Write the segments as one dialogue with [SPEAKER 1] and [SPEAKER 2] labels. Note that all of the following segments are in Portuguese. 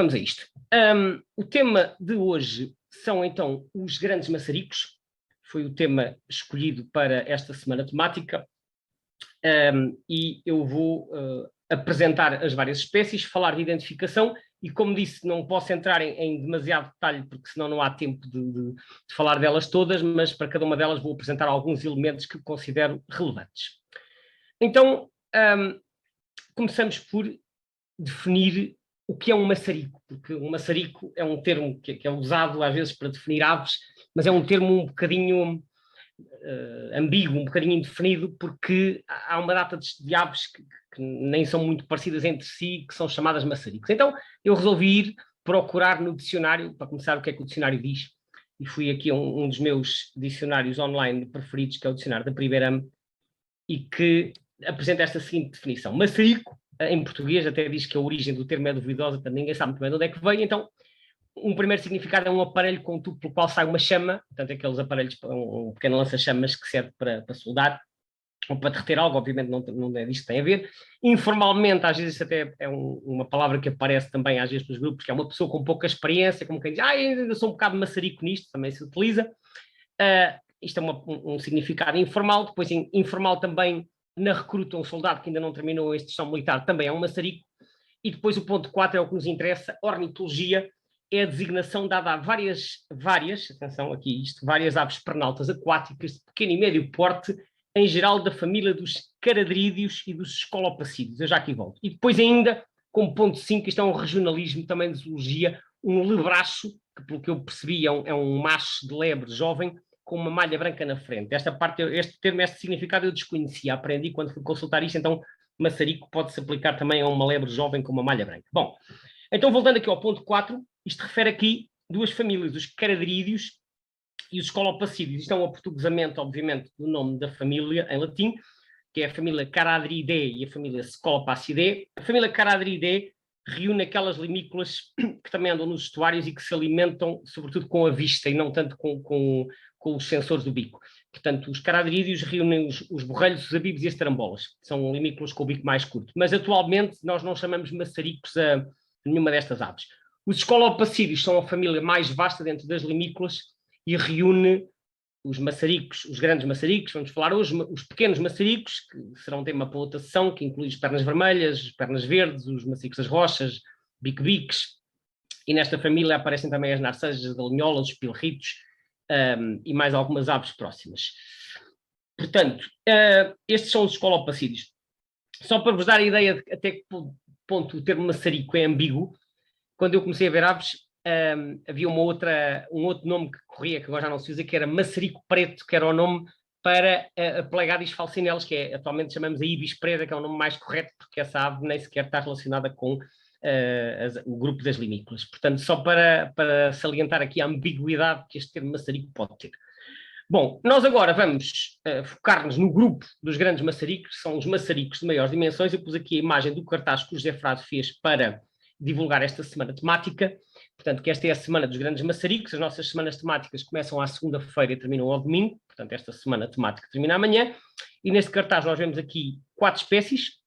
[SPEAKER 1] Vamos a isto. O tema de hoje são então os grandes maçaricos. Foi o tema escolhido para esta semana temática. E eu vou apresentar as várias espécies, falar de identificação e, como disse, não posso entrar em demasiado detalhe porque senão não há tempo de falar delas todas, mas para cada uma delas vou apresentar alguns elementos que considero relevantes. Então, começamos por definir o que é um maçarico, porque um maçarico é um termo que é usado às vezes para definir aves, mas é um termo um bocadinho ambíguo, um bocadinho indefinido, porque há uma data de aves que nem são muito parecidas entre si, que são chamadas maçaricos. Então eu resolvi ir procurar no dicionário, para começar, o que é que o dicionário diz, e fui aqui a um dos meus dicionários online preferidos, que é o dicionário da Primeira, e que apresenta esta seguinte definição. Maçarico, em português, até diz que a origem do termo é duvidosa, portanto ninguém sabe muito bem de onde é que veio. Então, um primeiro significado é um aparelho com um tubo pelo qual sai uma chama, portanto aqueles aparelhos, um pequeno lança-chamas que serve para soldar, ou para derreter algo, obviamente não é disto que tem a ver. Informalmente, às vezes até é uma palavra que aparece também às vezes nos grupos, que é uma pessoa com pouca experiência, como quem diz, eu sou um bocado maçarico nisto, também se utiliza. Isto é um significado informal. Depois, informal também, na recruta, um soldado que ainda não terminou a instrução militar também é um maçarico. E depois o ponto 4 é o que nos interessa, ornitologia, é a designação dada a várias, atenção aqui isto, várias aves pernaltas aquáticas de pequeno e médio porte, em geral da família dos caradrídeos e dos escolopacídeos. Eu já aqui volto. E depois ainda, como ponto 5, isto é um regionalismo também de zoologia, um lebracho, que pelo que eu percebi é um macho de lebre jovem, com uma malha branca na frente. Esta parte, este termo, este significado eu desconhecia, aprendi quando fui consultar isto, então maçarico pode-se aplicar também a uma lebre jovem com uma malha branca. Bom, então voltando aqui ao ponto 4, isto refere aqui duas famílias, os caradrídeos e os escolopacídeos. Isto é um aportuguesamento, obviamente, do nome da família em latim, que é a família Caradridae e a família Scolopacidae. A família Caradridae reúne aquelas limícolas que também andam nos estuários e que se alimentam, sobretudo, com a vista e não tanto com os sensores do bico. Portanto, os caradrídeos reúnem os borrelhos, os abibos e as tarambolas. São limícolas com o bico mais curto. Mas, atualmente, nós não chamamos maçaricos a nenhuma destas aves. Os escolopacídeos são a família mais vasta dentro das limícolas e reúne os maçaricos, os grandes maçaricos, vamos falar hoje, os pequenos maçaricos, que serão tema para outra sessão, que inclui as pernas vermelhas, as pernas verdes, os maçaricos das rochas, bique-biques, e nesta família aparecem também as narcejas, as galinholas, os pilritos e mais algumas aves próximas. Portanto, estes são os escolopacídeos. Só para vos dar a ideia de até que ponto o termo maçarico é ambíguo, quando eu comecei a ver aves, havia um outro nome que corria, que agora já não se usa, que era maçarico preto, que era o nome para a Plegades falcineles, que atualmente chamamos a ibis preta, que é o nome mais correto, porque essa ave nem sequer está relacionada com o grupo das limícolas. Portanto, só para salientar aqui a ambiguidade que este termo maçarico pode ter. Bom, nós agora vamos focar-nos no grupo dos grandes maçaricos, que são os maçaricos de maiores dimensões. Eu pus aqui a imagem do cartaz que o José Frade fez para divulgar esta semana temática. Portanto, que esta é a semana dos grandes maçaricos. As nossas semanas temáticas começam à segunda-feira e terminam ao domingo. Portanto, esta semana temática termina amanhã. E neste cartaz nós vemos aqui 4 espécies.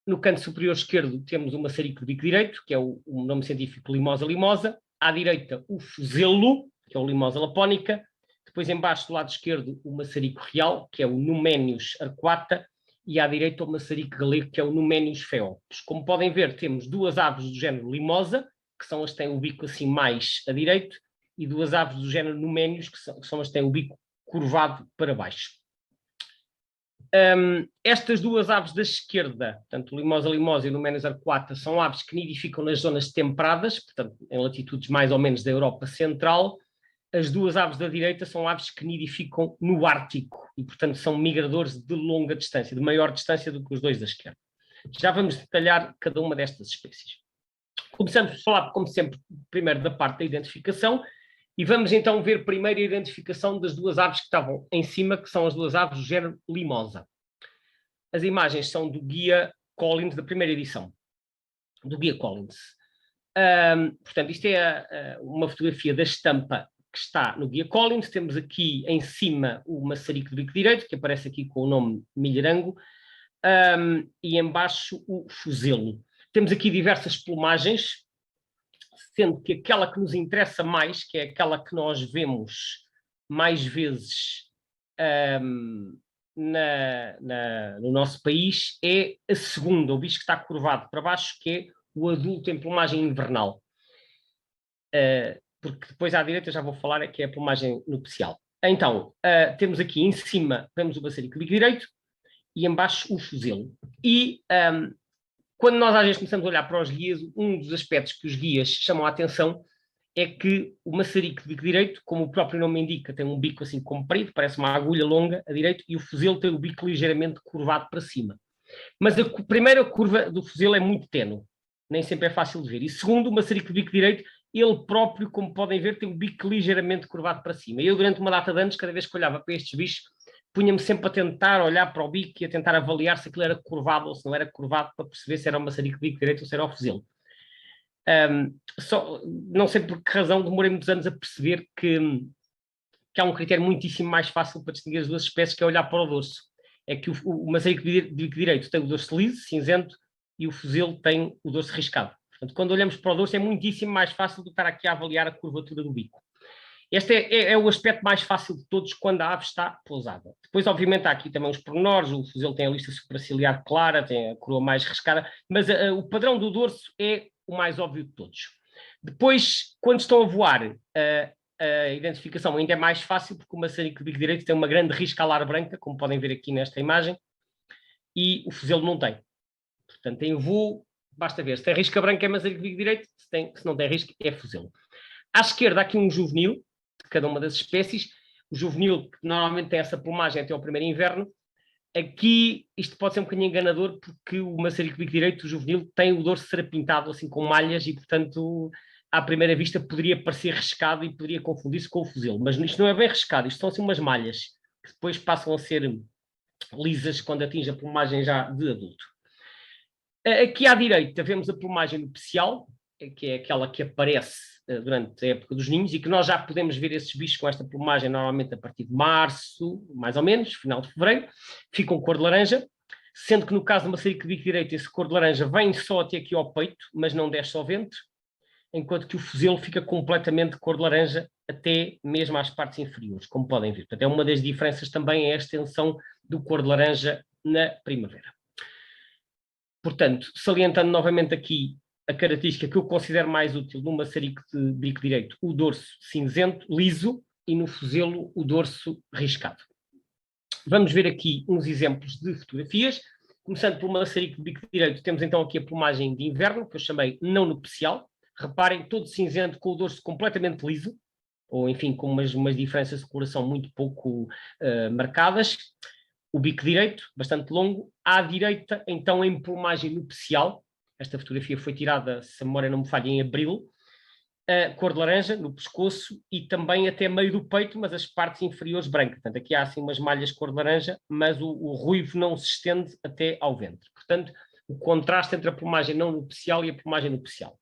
[SPEAKER 1] No canto superior esquerdo temos o maçarico de bico direito, que é o nome científico Limosa limosa. À direita, o fuzelo, que é o Limosa lapónica. Depois, embaixo, do lado esquerdo, o maçarico real, que é o Numenius arquata. E à direita, o maçarico galego, que é o Numenius feopes. Como podem ver, temos duas aves do género Limosa, que são as que têm o bico assim mais a direito, e duas aves do género Numenius, que são as que têm o bico curvado para baixo. Estas duas aves da esquerda, portanto, o Limosa limosa e o Numenius arquata, são aves que nidificam nas zonas temperadas, portanto, em latitudes mais ou menos da Europa Central. As duas aves da direita são aves que nidificam no Ártico e, portanto, são migradores de longa distância, de maior distância do que os dois da esquerda. Já vamos detalhar cada uma destas espécies. Começamos a falar, como sempre, primeiro da parte da identificação e vamos então ver primeiro a identificação das duas aves que estavam em cima, que são as duas aves do género Limosa. As imagens são do Guia Collins, da primeira edição, do Guia Collins. Portanto, isto é uma fotografia da estampa que está no Guia Collins. Temos aqui em cima o maçarico de bico direito, que aparece aqui com o nome milherango, e embaixo o fuzelo. Temos aqui diversas plumagens, sendo que aquela que nos interessa mais, que é aquela que nós vemos mais vezes no nosso país, é a segunda, o bicho que está curvado para baixo, que é o adulto em plumagem invernal. Porque depois à direita eu já vou falar que é a plumagem nupcial. Então, temos aqui em cima, temos o maçarico de bico direito e em baixo o fuzelo. E quando nós às vezes começamos a olhar para os guias, um dos aspectos que os guias chamam a atenção é que o maçarico de bico direito, como o próprio nome indica, tem um bico assim comprido, parece uma agulha longa a direito, e o fuzelo tem o bico ligeiramente curvado para cima. Mas a primeira curva do fuzelo é muito ténue, nem sempre é fácil de ver. E segundo, o maçarico de bico direito, ele próprio, como podem ver, tem o bico ligeiramente curvado para cima. E eu, durante uma data de anos, cada vez que olhava para estes bichos, punha-me sempre a tentar olhar para o bico e a tentar avaliar se aquilo era curvado ou se não era curvado, para perceber se era o maçarico de bico direito ou se era o fuzelo. Não sei por que razão, demorei muitos anos a perceber que há um critério muitíssimo mais fácil para distinguir as duas espécies, que é olhar para o dorso. É que o maçarico de bico direito tem o dorso liso, cinzento, e o fuzelo tem o dorso riscado. Portanto, quando olhamos para o dorso é muitíssimo mais fácil do que estar aqui a avaliar a curvatura do bico. Este é o aspecto mais fácil de todos quando a ave está pousada. Depois, obviamente, há aqui também os pormenores, o fuzelo tem a lista supraciliar clara, tem a coroa mais riscada, mas o padrão do dorso é o mais óbvio de todos. Depois, quando estão a voar, a identificação ainda é mais fácil, porque o maçarico de bico direito tem uma grande risca alar branca, como podem ver aqui nesta imagem, e o fuzelo não tem. Portanto, em voo, basta ver, se tem risca branca é maçarico de bico direito, se não tem risca é fuzelo. À esquerda, há aqui um juvenil, de cada uma das espécies. O juvenil, que normalmente tem essa plumagem até ao primeiro inverno. Aqui, isto pode ser um bocadinho enganador, porque o maçarico de bico direito, o juvenil, tem o dorso serapintado, assim, com malhas, e, portanto, à primeira vista, poderia parecer riscado e poderia confundir-se com o fuzelo. Mas isto não é bem riscado, isto são, assim, umas malhas, que depois passam a ser lisas quando atinge a plumagem já de adulto. Aqui à direita, vemos a plumagem nupcial, que é aquela que aparece durante a época dos ninhos, e que nós já podemos ver esses bichos com esta plumagem normalmente a partir de março, mais ou menos, final de fevereiro, ficam cor de laranja, sendo que no caso do maçarico de bico direito, esse cor de laranja vem só até aqui ao peito, mas não desce ao ventre, enquanto que o fuzelo fica completamente cor de laranja até mesmo às partes inferiores, como podem ver. Portanto, é uma das diferenças também, é a extensão do cor de laranja na primavera. Portanto, salientando novamente aqui a característica que eu considero mais útil no maçarico de bico direito, o dorso cinzento, liso, e no fuzelo o dorso riscado. Vamos ver aqui uns exemplos de fotografias. Começando pelo maçarico de bico direito, temos então aqui a plumagem de inverno, que eu chamei não nupcial. Reparem, todo cinzento com o dorso completamente liso, ou enfim, com umas diferenças de coloração muito pouco marcadas. O bico direito, bastante longo. À direita, então, em plumagem nupcial. Esta fotografia foi tirada, se a memória não me falha, em abril. Cor de laranja no pescoço e também até meio do peito, mas as partes inferiores brancas. Portanto, aqui há assim umas malhas cor de laranja, mas o ruivo não se estende até ao ventre. Portanto, o contraste entre a plumagem não nupcial e a plumagem nupcial.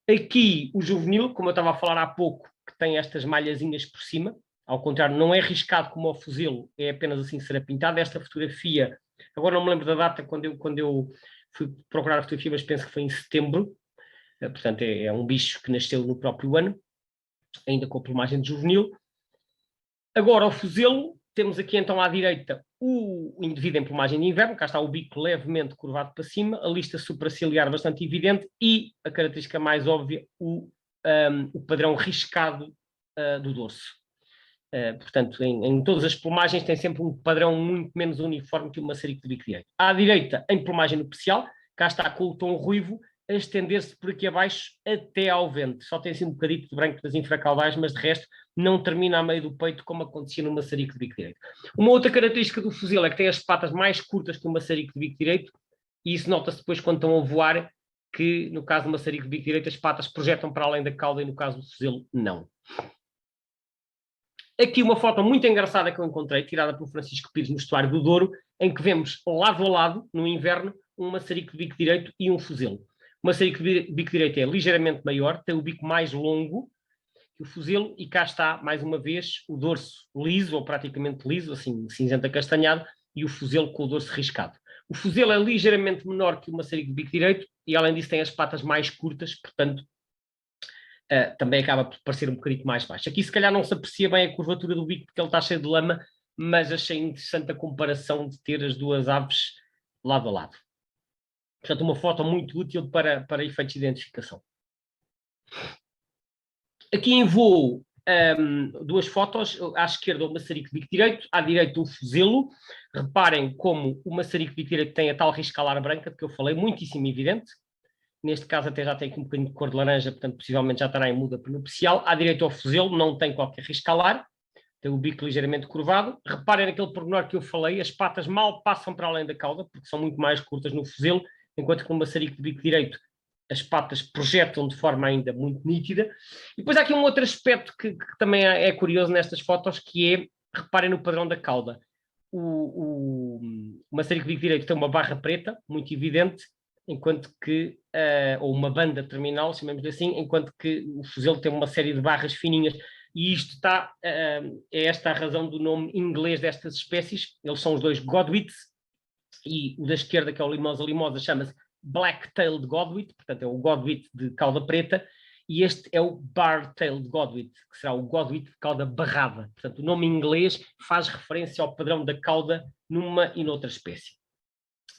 [SPEAKER 1] Aqui, o juvenil, como eu estava a falar há pouco, que tem estas malhazinhas por cima, ao contrário, não é riscado como o fuzelo, é apenas assim serapintado. Esta fotografia, agora não me lembro da data quando eu fui procurar a fotografia, mas penso que foi em setembro. Portanto, é um bicho que nasceu no próprio ano, ainda com a plumagem de juvenil. Agora, o fuzelo, temos aqui então à direita o indivíduo em plumagem de inverno, cá está o bico levemente curvado para cima, a lista supraciliar bastante evidente e a característica mais óbvia, o padrão riscado do dorso. Portanto, em todas as plumagens tem sempre um padrão muito menos uniforme que o maçarico de bico direito. À direita, em plumagem nupcial, cá está com o tom ruivo a estender-se por aqui abaixo até ao ventre. Só tem assim um bocadinho de branco das infracaudais, mas de resto não termina a meio do peito como acontecia no maçarico de bico direito. Uma outra característica do fuzelo é que tem as patas mais curtas que o maçarico de bico direito, e isso nota-se depois quando estão a voar, que no caso do maçarico de bico direito as patas projetam para além da cauda e no caso do fuzelo não. Aqui uma foto muito engraçada que eu encontrei, tirada por Francisco Pires no estuário do Douro, em que vemos lado a lado, no inverno, um maçarico de bico direito e um fuzelo. O maçarico de bico direito é ligeiramente maior, tem o bico mais longo que o fuzelo, e cá está, mais uma vez, o dorso liso, ou praticamente liso, assim, cinzento acastanhado, e o fuzelo com o dorso riscado. O fuzelo é ligeiramente menor que o maçarico de bico direito, e além disso tem as patas mais curtas, portanto, também acaba por parecer um bocadinho mais baixo. Aqui se calhar não se aprecia bem a curvatura do bico porque ele está cheio de lama, mas achei interessante a comparação de ter as duas aves lado a lado. Portanto, uma foto muito útil para efeitos de identificação. Aqui em voo, duas fotos, à esquerda o maçarico de bico direito, à direita o fuzelo. Reparem como o maçarico de bico direito tem a tal riscalar branca, de que eu falei, muitíssimo evidente. Neste caso até já tem aqui um bocadinho de cor de laranja, portanto possivelmente já estará em muda prenupcial. À direita o fuzelo, não tem qualquer riscalar, tem o bico ligeiramente curvado. Reparem naquele pormenor que eu falei, as patas mal passam para além da cauda, porque são muito mais curtas no fuzelo, enquanto que no maçarico de bico direito as patas projetam de forma ainda muito nítida. E depois há aqui um outro aspecto que também é curioso nestas fotos, que é, reparem no padrão da cauda. O maçarico de bico direito tem uma barra preta, muito evidente, enquanto que, ou uma banda terminal, chamemos-lhe assim, enquanto que o fuzelo tem uma série de barras fininhas. E isto está, é esta a razão do nome inglês destas espécies. Eles são os dois Godwits, e o da esquerda, que é o Limosa limosa, chama-se Black-tailed Godwit, portanto é o Godwit de cauda preta, e este é o Bar-tailed Godwit, que será o Godwit de cauda barrada. Portanto, o nome em inglês faz referência ao padrão da cauda numa e noutra espécie.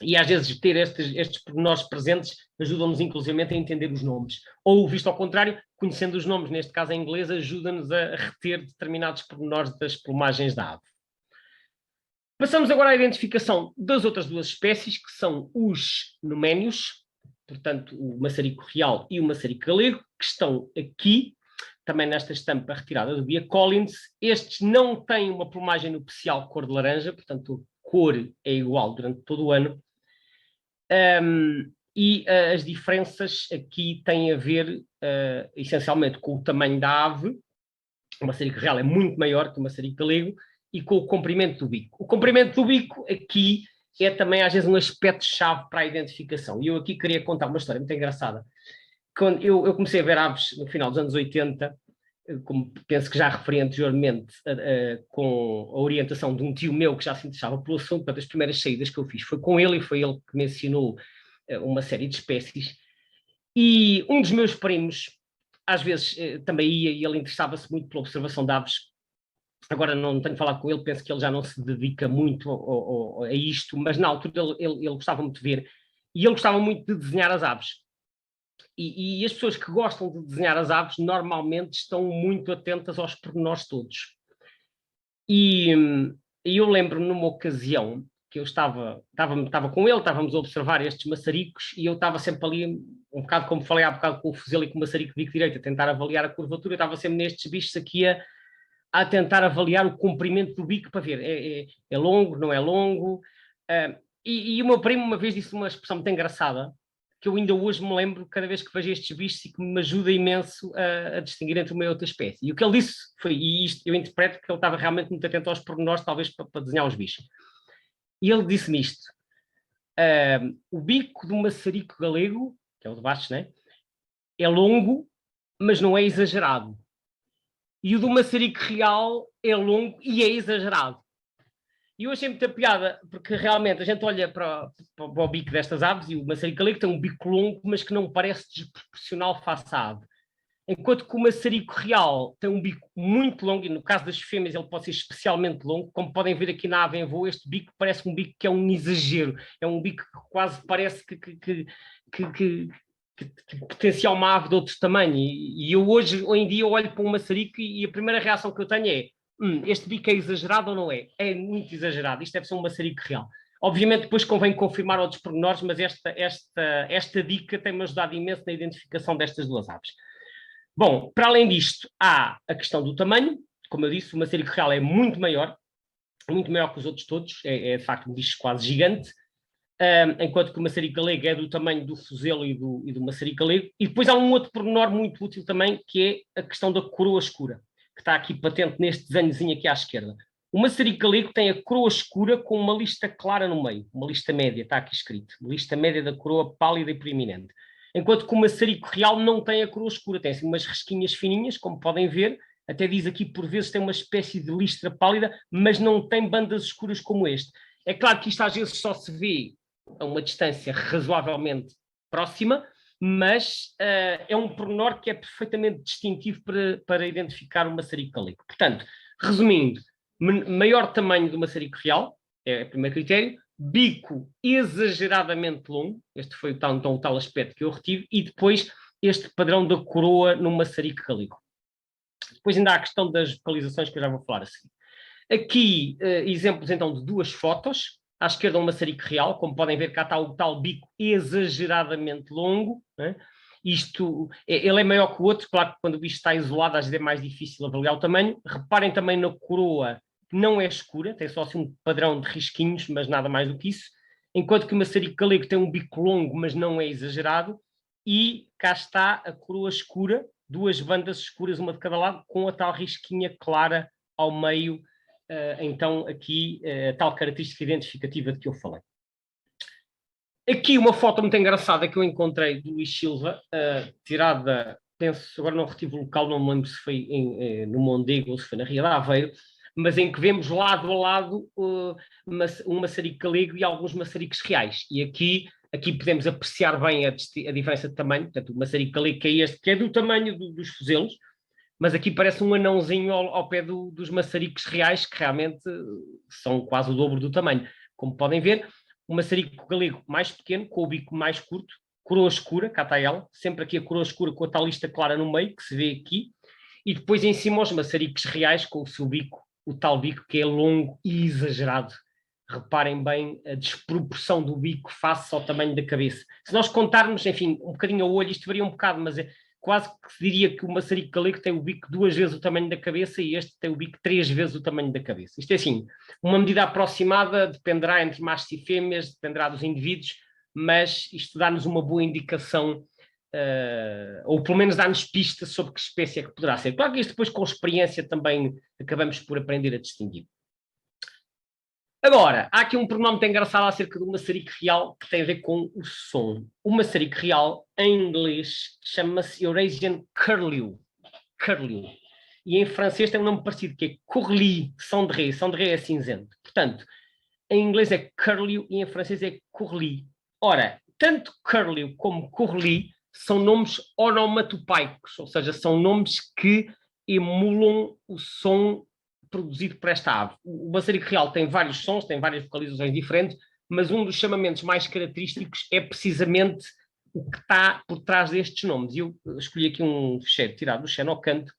[SPEAKER 1] E às vezes ter estes pormenores presentes ajuda-nos inclusivamente a entender os nomes. Ou, visto ao contrário, conhecendo os nomes, neste caso em inglês, ajuda-nos a reter determinados pormenores das plumagens da ave. Passamos agora à identificação das outras duas espécies, que são os numénios, portanto o maçarico real e o maçarico galego, que estão aqui, também nesta estampa retirada do Bia Collins. Estes não têm uma plumagem nupcial cor de laranja, portanto a cor é igual durante todo o ano. E as diferenças aqui têm a ver essencialmente com o tamanho da ave. O maçarico real é muito maior que o maçarico galego, e com o comprimento do bico. O comprimento do bico aqui é também às vezes um aspecto-chave para a identificação. E eu aqui queria contar uma história muito engraçada. Quando eu comecei a ver aves no final dos anos 80, como penso que já referi anteriormente, com a orientação de um tio meu que já se interessava pelo assunto. Uma das primeiras saídas que eu fiz foi com ele, e foi ele que me ensinou uma série de espécies. E um dos meus primos, às vezes, também ia, e ele interessava-se muito pela observação de aves. Agora não tenho falado com ele, penso que ele já não se dedica muito a isto, mas na altura ele gostava muito de ver, e ele gostava muito de desenhar as aves. E as pessoas que gostam de desenhar as aves normalmente estão muito atentas aos pormenores todos. E eu lembro-me numa ocasião que eu estava com ele, estávamos a observar estes maçaricos, e eu estava sempre ali, um bocado como falei há bocado com o fuzelo e com o maçarico de bico direito, a tentar avaliar a curvatura. Eu estava sempre nestes bichos aqui a tentar avaliar o comprimento do bico para ver, é longo, não é longo. E o meu primo uma vez disse uma expressão muito engraçada, que eu ainda hoje me lembro cada vez que vejo estes bichos, e que me ajuda imenso a distinguir entre uma e outra espécie. E o que ele disse foi, e isto eu interpreto que ele estava realmente muito atento aos pormenores, talvez para desenhar os bichos. E ele disse-me isto: o bico do maçarico galego, que é o de baixo, né, é longo, mas não é exagerado. E o do maçarico real é longo e é exagerado. E eu achei muita piada, porque realmente a gente olha para o bico destas aves, e o maçarico galego tem um bico longo, mas que não parece desproporcional face à ave. Enquanto que o maçarico real tem um bico muito longo, e no caso das fêmeas ele pode ser especialmente longo. Como podem ver aqui na ave em voo, este bico parece um bico que é um exagero. É um bico que quase parece que potencial uma ave de outro tamanho. E eu hoje em dia olho para um maçarico e a primeira reação que eu tenho é: este bico é exagerado ou não é? É muito exagerado, isto deve ser um maçarico real. Obviamente depois convém confirmar outros pormenores, mas esta dica tem-me ajudado imenso na identificação destas duas aves. Bom, para além disto, há a questão do tamanho. Como eu disse, o maçarico real é muito maior que os outros todos, é de facto um bicho quase gigante. Enquanto que o maçarico galego é do tamanho do fuzelo e do maçarico galego. E depois há um outro pormenor muito útil também, que é a questão da coroa escura, que está aqui patente neste desenhozinho aqui à esquerda. O maçarico galego tem a coroa escura com uma lista clara no meio, uma lista média, está aqui escrito, lista média da coroa pálida e proeminente. Enquanto que o maçarico real não tem a coroa escura, tem assim umas resquinhas fininhas, como podem ver, até diz aqui por vezes tem uma espécie de listra pálida, mas não tem bandas escuras como este. É claro que isto às vezes só se vê a uma distância razoavelmente próxima, mas é um pormenor que é perfeitamente distintivo para identificar o maçarico galego. Portanto, resumindo, maior tamanho do maçarico real, é o primeiro critério, bico exageradamente longo, este foi o tal aspecto que eu retive, e depois este padrão da coroa no maçarico galego. Depois ainda há a questão das vocalizações que eu já vou falar a seguir. Aqui, exemplos então de duas fotos. À esquerda um maçarico real, como podem ver cá está o tal bico exageradamente longo, né? Ele é maior que o outro, claro que quando o bicho está isolado às vezes é mais difícil avaliar o tamanho. Reparem também na coroa, que não é escura, tem só assim um padrão de risquinhos, mas nada mais do que isso, enquanto que o maçarico galego tem um bico longo, mas não é exagerado, e cá está a coroa escura, duas bandas escuras, uma de cada lado, com a tal risquinha clara ao meio, então aqui a tal característica identificativa de que eu falei. Aqui uma foto muito engraçada que eu encontrei do Luís Silva, tirada, penso, agora não retive o local, não me lembro se foi no Mondego ou se foi na Ria de Aveiro, mas em que vemos lado a lado um maçarico galego e alguns maçaricos reais. E aqui podemos apreciar bem a diferença de tamanho. Portanto, o maçarico galego que é este, que é do tamanho dos fuzelos, mas aqui parece um anãozinho ao pé dos maçaricos reais, que realmente são quase o dobro do tamanho. Como podem ver, o maçarico galego mais pequeno, com o bico mais curto, coroa escura, cá está ela, sempre aqui a coroa escura com a tal lista clara no meio, que se vê aqui, e depois em cima os maçaricos reais com o seu bico, o tal bico que é longo e exagerado. Reparem bem a desproporção do bico face ao tamanho da cabeça. Se nós contarmos, enfim, um bocadinho ao olho, isto varia um bocado, mas quase que se diria que o maçarico galego tem o bico 2 vezes o tamanho da cabeça e este tem o bico 3 vezes o tamanho da cabeça. Isto é assim, uma medida aproximada, dependerá entre machos e fêmeas, dependerá dos indivíduos, mas isto dá-nos uma boa indicação, ou pelo menos dá-nos pistas sobre que espécie é que poderá ser. Claro que isto depois com experiência também acabamos por aprender a distinguir. Agora, há aqui um pormenor muito engraçado acerca do maçarico real que tem a ver com o som. O maçarico real, em inglês, chama-se Eurasian Curlew. Curlew. E em francês tem um nome parecido, que é Courlis, som de ré. Som de ré é cinzento. Portanto, em inglês é Curlew e em francês é Courlis. Ora, tanto Curlew como Courlis são nomes onomatopeicos, ou seja, são nomes que emulam o som produzido por esta ave. O maçarico real tem vários sons, tem várias vocalizações diferentes, mas um dos chamamentos mais característicos é precisamente o que está por trás destes nomes. E eu escolhi aqui um fecheiro tirado do Xenocanto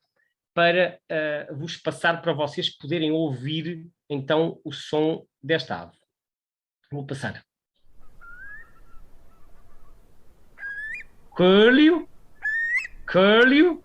[SPEAKER 1] para vos passar para vocês poderem ouvir então o som desta ave. Vou passar. Curlew, Curlew.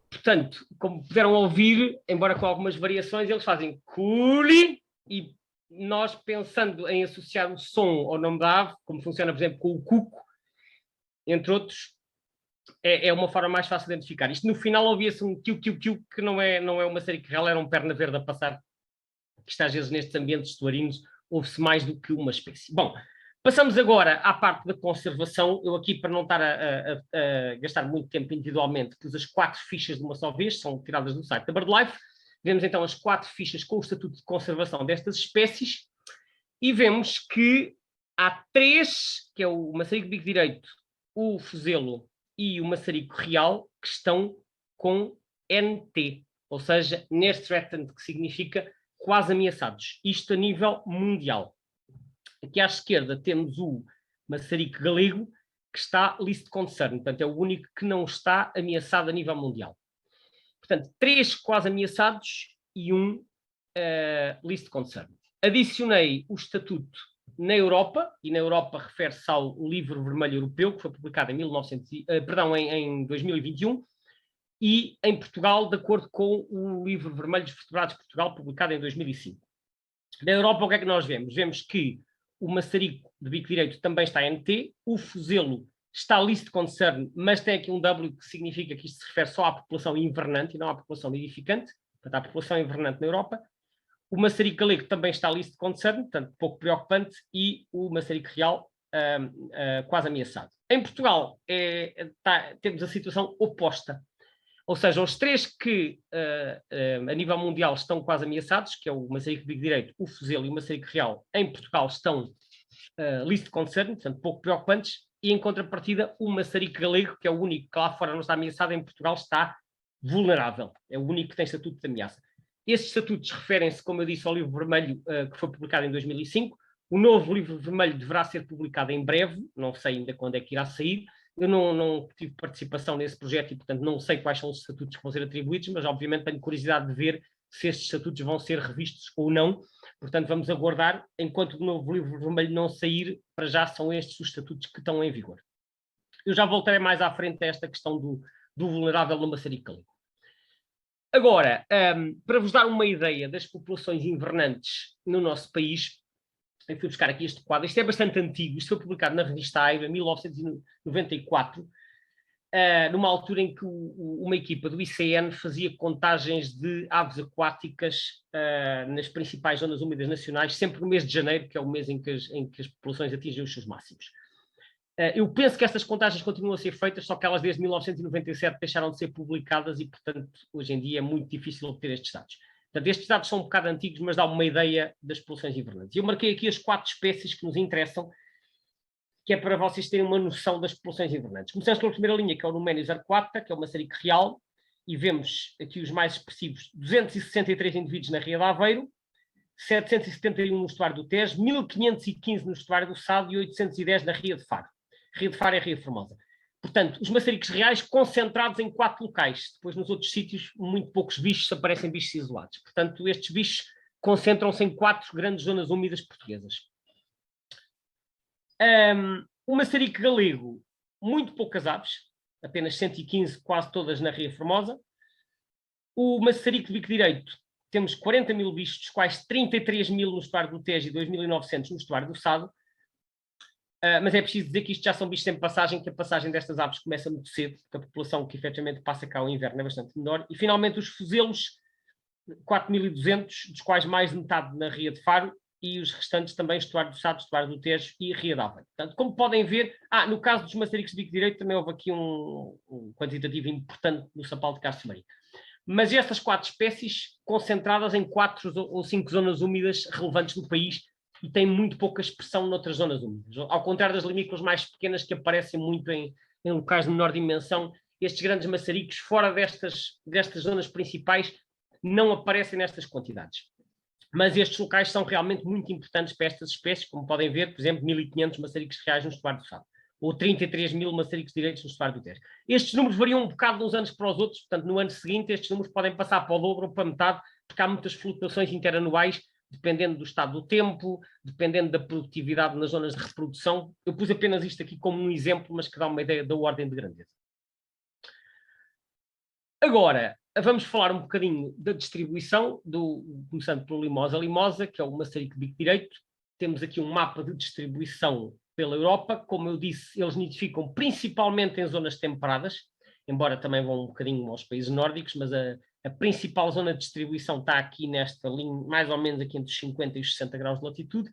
[SPEAKER 1] Portanto, como puderam ouvir, embora com algumas variações, eles fazem culi e nós pensando em associar o som ao nome da ave, como funciona, por exemplo, com o cuco, entre outros, é uma forma mais fácil de identificar. Isto no final ouvia-se um kiu-kiu-kiu, que não é o maçarico real, era um perna verde a passar, que está às vezes nestes ambientes estuarinos, ouve-se mais do que uma espécie. Bom, passamos agora à parte da conservação. Eu aqui, para não estar a gastar muito tempo individualmente, pus as 4 fichas de uma só vez, são tiradas do site da BirdLife. Vemos então as 4 fichas com o estatuto de conservação destas espécies e vemos que há 3, que é o maçarico bico direito, o fuzelo e o maçarico real, que estão com NT, ou seja, Near Threatened, que significa quase ameaçados. Isto a nível mundial. Aqui à esquerda temos o maçarico galego, que está Least Concern, portanto é o único que não está ameaçado a nível mundial. Portanto, 3 quase ameaçados e um Least Concern. Adicionei o estatuto na Europa, e na Europa refere-se ao Livro Vermelho Europeu, que foi publicado em 2021, e em Portugal, de acordo com o Livro Vermelho dos Vertebrados de Portugal, publicado em 2005. Na Europa, o que é que nós vemos? Vemos que o maçarico de bico direito também está NT, o fuzelo está list concern, mas tem aqui um W que significa que isto se refere só à população invernante e não à população nidificante, portanto, à população invernante na Europa. O maçarico galego também está list concern, portanto, pouco preocupante, e o maçarico real quase ameaçado. Em Portugal, temos a situação oposta. Ou seja, os três que a nível mundial estão quase ameaçados, que é o maçarico de bico direito, o fuzelo e o maçarico real, em Portugal estão list concern, portanto, pouco preocupantes, e em contrapartida, o maçarico galego, que é o único que lá fora não está ameaçado, em Portugal está vulnerável. É o único que tem estatuto de ameaça. Esses estatutos referem-se, como eu disse, ao livro vermelho que foi publicado em 2005. O novo livro vermelho deverá ser publicado em breve, não sei ainda quando é que irá sair. Eu não tive participação nesse projeto e, portanto, não sei quais são os estatutos que vão ser atribuídos, mas, obviamente, tenho curiosidade de ver se estes estatutos vão ser revistos ou não. Portanto, vamos aguardar. Enquanto o novo livro vermelho não sair, para já são estes os estatutos que estão em vigor. Eu já voltarei mais à frente a esta questão do vulnerável no maçarico galego. Agora, para vos dar uma ideia das populações invernantes no nosso país, eu fui buscar aqui este quadro. Isto é bastante antigo, isto foi publicado na revista AIVA em 1994, numa altura em que uma equipa do ICN fazia contagens de aves aquáticas nas principais zonas úmidas nacionais, sempre no mês de janeiro, que é o mês em que as populações atingem os seus máximos. Eu penso que estas contagens continuam a ser feitas, só que elas desde 1997 deixaram de ser publicadas e, portanto, hoje em dia é muito difícil obter estes dados. Portanto, estes dados são um bocado antigos, mas dá uma ideia das populações invernantes. Eu marquei aqui as 4 espécies que nos interessam, que é para vocês terem uma noção das populações invernantes. Começamos pela primeira linha, que é o Numenius arquata, que é o maçarico real, e vemos aqui os mais expressivos: 263 indivíduos na Ria de Aveiro, 771 no estuário do Tejo, 1515 no estuário do Sado e 810 na Ria de Faro. Ria de Faro é a Ria Formosa. Portanto, os maçaricos reais concentrados em 4 locais. Depois, nos outros sítios, muito poucos bichos, aparecem bichos isolados. Portanto, estes bichos concentram-se em 4 grandes zonas úmidas portuguesas. O maçarico galego, muito poucas aves, apenas 115, quase todas na Ria Formosa. O maçarico de bico direito, temos 40 mil bichos, dos quais 33 mil no estuário do Tejo e 2.900 no estuário do Sado. Mas é preciso dizer que isto já são bichos em passagem, que a passagem destas aves começa muito cedo, porque a população que efetivamente passa cá ao inverno é bastante menor. E finalmente os fuzelos, 4.200, dos quais mais de metade na Ria de Faro, e os restantes também estuário do Sado, estuário do Tejo e Ria de Aveiro. Portanto, como podem ver, no caso dos maçaricos de bico direito também houve aqui um quantitativo importante no Sapal de Castro Maria. Mas estas 4 espécies concentradas em 4 ou 5 zonas úmidas relevantes do país, e tem muito pouca expressão noutras zonas úmidas. Ao contrário das limícolas mais pequenas, que aparecem muito em locais de menor dimensão, estes grandes maçaricos, fora destas zonas principais, não aparecem nestas quantidades. Mas estes locais são realmente muito importantes para estas espécies, como podem ver, por exemplo, 1.500 maçaricos reais no estuário do Sado, ou 33 mil maçaricos direitos no estuário do Tejo. Estes números variam um bocado de uns anos para os outros, portanto, no ano seguinte estes números podem passar para o dobro ou para metade, porque há muitas flutuações interanuais, dependendo do estado do tempo, dependendo da produtividade nas zonas de reprodução. Eu pus apenas isto aqui como um exemplo, mas que dá uma ideia da ordem de grandeza. Agora, vamos falar um bocadinho da distribuição, começando pelo Limosa Limosa, que é o maçarico de bico direito. Temos aqui um mapa de distribuição pela Europa. Como eu disse, eles nidificam principalmente em zonas temperadas, embora também vão um bocadinho aos países nórdicos, mas a principal zona de distribuição está aqui nesta linha, mais ou menos aqui entre os 50 e os 60 graus de latitude.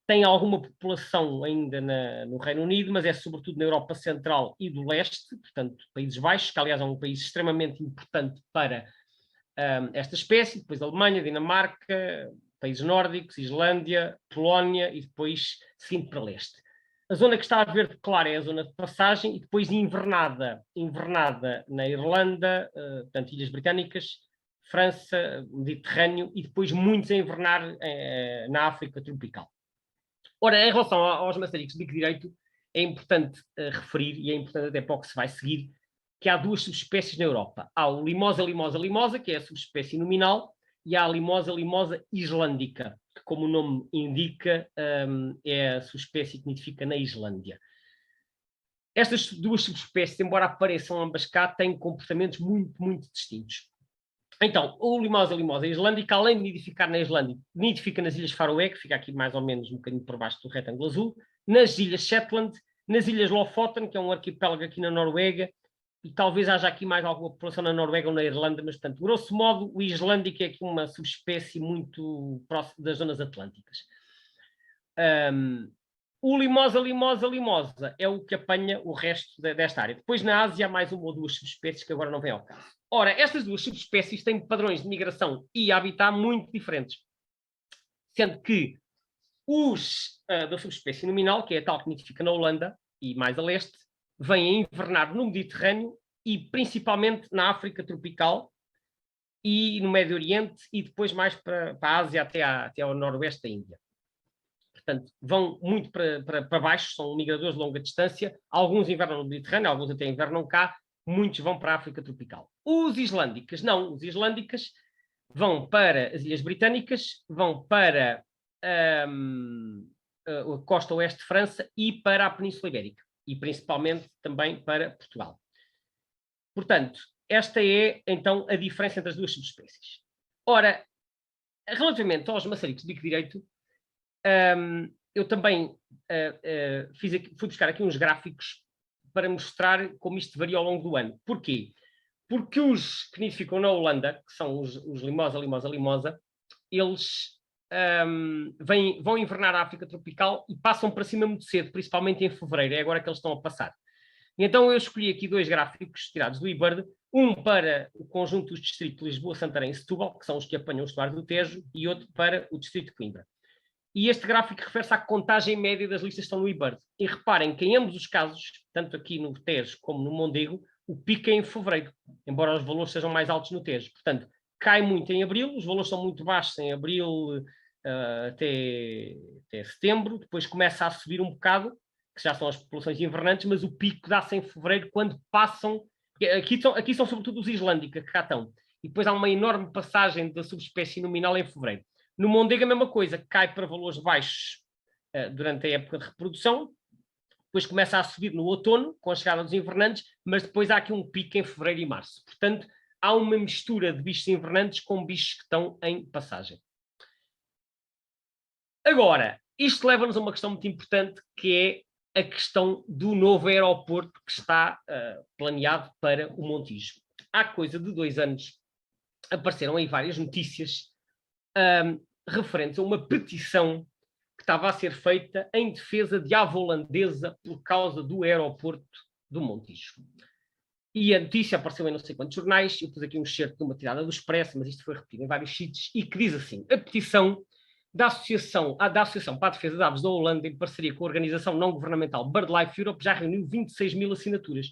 [SPEAKER 1] Tem alguma população ainda no Reino Unido, mas é sobretudo na Europa Central e do Leste, portanto, Países Baixos, que aliás é um país extremamente importante para esta espécie, depois Alemanha, Dinamarca, países nórdicos, Islândia, Polónia e depois seguindo para leste. A zona que está a verde claro é a zona de passagem e depois invernada na Irlanda, portanto, Ilhas Britânicas, França, Mediterrâneo e depois muitos a invernar na África tropical. Ora, em relação aos maçaricos de bico direito, é importante referir, e é importante até para o que se vai seguir, que há 2 subespécies na Europa. Há o Limosa Limosa Limosa, que é a subespécie nominal, e há a Limosa Limosa islândica, que, como o nome indica, é a subespécie que nidifica na Islândia. Estas 2 subespécies, embora apareçam ambas cá, têm comportamentos muito, muito distintos. Então, o Limosa Limosa islândica, além de nidificar na Islândia, nidifica nas Ilhas Faroé, que fica aqui mais ou menos um bocadinho por baixo do retângulo azul, nas Ilhas Shetland nas Ilhas Lofoten, que é um arquipélago aqui na Noruega, e talvez haja aqui mais alguma população na Noruega ou na Irlanda, mas, portanto, grosso modo, o islândico é aqui uma subespécie muito próxima das zonas atlânticas. O limosa é o que apanha o resto desta área. Depois, na Ásia, há mais uma ou duas subespécies que agora não vêm ao caso. Ora, estas duas subespécies têm padrões de migração e habitat muito diferentes. Sendo que os da subespécie nominal, que é a tal que nidifica na Holanda e mais a leste, vêm a invernar no Mediterrâneo e principalmente na África tropical e no Médio Oriente e depois mais para a Ásia até ao noroeste da Índia. Portanto, vão muito para baixo, são migradores de longa distância, alguns invernam no Mediterrâneo, alguns até invernam cá, muitos vão para a África tropical. Os islândicas não, os islândicas vão para as Ilhas Britânicas, vão para a costa oeste de França e para a Península Ibérica, e principalmente também para Portugal. Portanto, esta é então a diferença entre as duas subespécies. Ora, relativamente aos maçaricos de bico direito, eu também fui buscar aqui uns gráficos para mostrar como isto varia ao longo do ano. Porquê? Porque os que nidificam na Holanda, que são os limosa, eles vão invernar na África tropical e passam para cima muito cedo, principalmente em fevereiro, é agora que eles estão a passar. E então eu escolhi aqui dois gráficos tirados do eBird, um para o conjunto dos distritos de Lisboa, Santarém e Setúbal, que são os que apanham o estuário do Tejo, e outro para o distrito de Coimbra. E este gráfico refere-se à contagem média das listas que estão no eBird. E reparem que em ambos os casos, tanto aqui no Tejo como no Mondego, o pico é em fevereiro, embora os valores sejam mais altos no Tejo. Portanto, cai muito em abril, os valores são muito baixos em abril até setembro, depois começa a subir um bocado, que já são as populações invernantes, mas o pico dá-se em fevereiro, quando passam... Aqui são sobretudo os islândicos que cá estão. E depois há uma enorme passagem da subespécie nominal em fevereiro. No Mondego a mesma coisa, cai para valores baixos durante a época de reprodução, depois começa a subir no outono, com a chegada dos invernantes, mas depois há aqui um pico em fevereiro e março. Portanto, há uma mistura de bichos invernantes com bichos que estão em passagem. Agora, isto leva-nos a uma questão muito importante, que é a questão do novo aeroporto que está planeado para o Montijo. Há coisa de 2 anos apareceram aí várias notícias referentes a uma petição que estava a ser feita em defesa de ave holandesa por causa do aeroporto do Montijo. E a notícia apareceu em não sei quantos jornais, eu pus aqui um excerto de uma tirada do Expresso, mas isto foi repetido em vários sítios, e que diz assim: a petição da Associação para a Defesa de Aves da Holanda, em parceria com a organização não-governamental BirdLife Europe, já reuniu 26 mil assinaturas.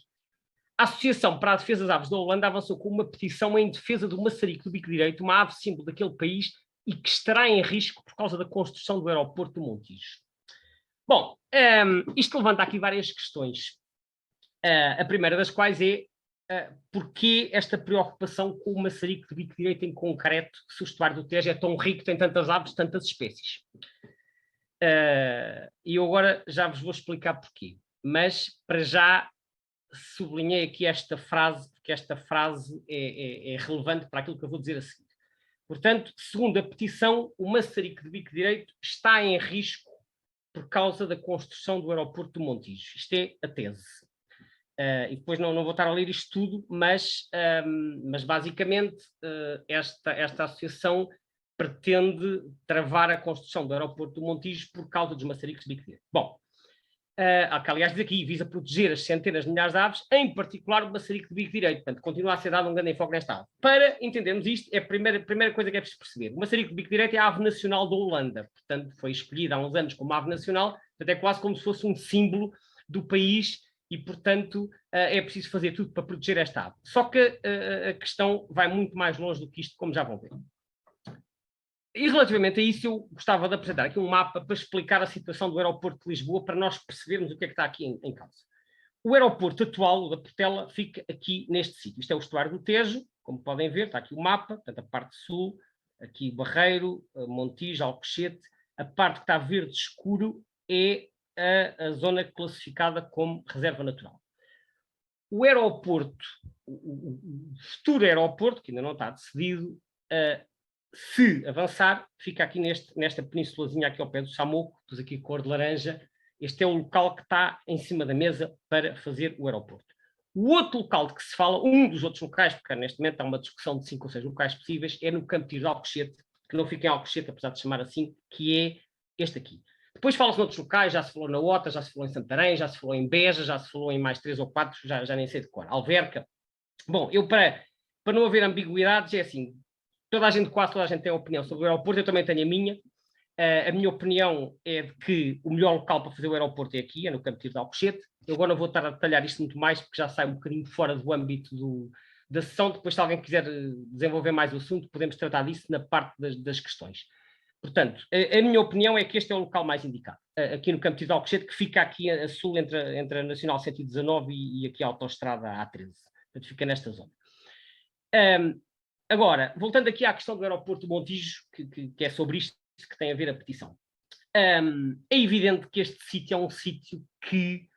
[SPEAKER 1] A Associação para a Defesa das Aves da Holanda avançou com uma petição em defesa do maçarico do bico direito, uma ave símbolo daquele país e que estará em risco por causa da construção do aeroporto do Montijo. Bom, isto levanta aqui várias questões. A primeira das quais é porquê esta preocupação com o maçarico de bico direito em concreto, se o estuário do Tejo é tão rico, tem tantas aves, tantas espécies. E eu agora já vos vou explicar porquê. Mas, para já, sublinhei aqui esta frase, porque esta frase é relevante para aquilo que eu vou dizer a seguir. Portanto, segundo a petição, o maçarico de bico direito está em risco por causa da construção do aeroporto do Montijo. Isto é a tese. E depois não vou estar a ler isto tudo, mas basicamente esta associação pretende travar a construção do aeroporto do Montijo por causa dos maçaricos de bico direito. Bom, que aliás diz aqui, visa proteger as centenas de milhares de aves, em particular o maçarico de bico direito. Portanto, continua a ser dado um grande enfoque nesta ave. Para entendermos isto, é a primeira coisa que é preciso perceber. O maçarico de bico direito é a ave nacional da Holanda. Portanto, foi escolhida há uns anos como ave nacional, portanto, é quase como se fosse um símbolo do país e, portanto, é preciso fazer tudo para proteger esta ave. Só que a questão vai muito mais longe do que isto, como já vão ver. E relativamente a isso, eu gostava de apresentar aqui um mapa para explicar a situação do aeroporto de Lisboa, para nós percebermos o que é que está aqui em causa. O aeroporto atual, o da Portela, fica aqui neste sítio. Isto é o estuário do Tejo, como podem ver, está aqui o mapa, portanto, a parte sul, aqui Barreiro, Montijo, Alcochete. A parte que está verde escuro é a zona classificada como reserva natural. O aeroporto, o futuro aeroporto, que ainda não está decidido, se avançar, fica aqui nesta penínsulazinha aqui ao pé do Samoco, pus aqui cor de laranja, Este é o local que está em cima da mesa para fazer o aeroporto. O outro local de que se fala, um dos outros locais, porque neste momento há uma discussão de 5 ou 6 locais possíveis, é no Campo de Tiro de Alcochete, que não fica em Alcochete, apesar de chamar assim, que é este aqui. Depois fala-se noutros locais, já se falou na Ota, já se falou em Santarém, já se falou em Beja, já se falou em mais 3 ou 4, já nem sei de cor. Alverca. Bom, eu para não haver ambiguidades, é assim, quase toda a gente tem opinião sobre o aeroporto, eu também tenho a minha. A minha opinião é de que o melhor local para fazer o aeroporto é aqui, é no Campo de Tiro de Alcochete. Eu agora não vou estar a detalhar isto muito mais, porque já sai um bocadinho fora do âmbito da sessão. Depois, se alguém quiser desenvolver mais o assunto, podemos tratar disso na parte das questões. Portanto, a minha opinião é que este é o local mais indicado, aqui no Campo de Tiro de Alcochete, que fica aqui a sul entre a Nacional 119 e aqui a Autostrada A13. Portanto, fica nesta zona. Agora, voltando aqui à questão do aeroporto do Montijo, que é sobre isto que tem a ver a petição. É evidente que este sítio é um sítio que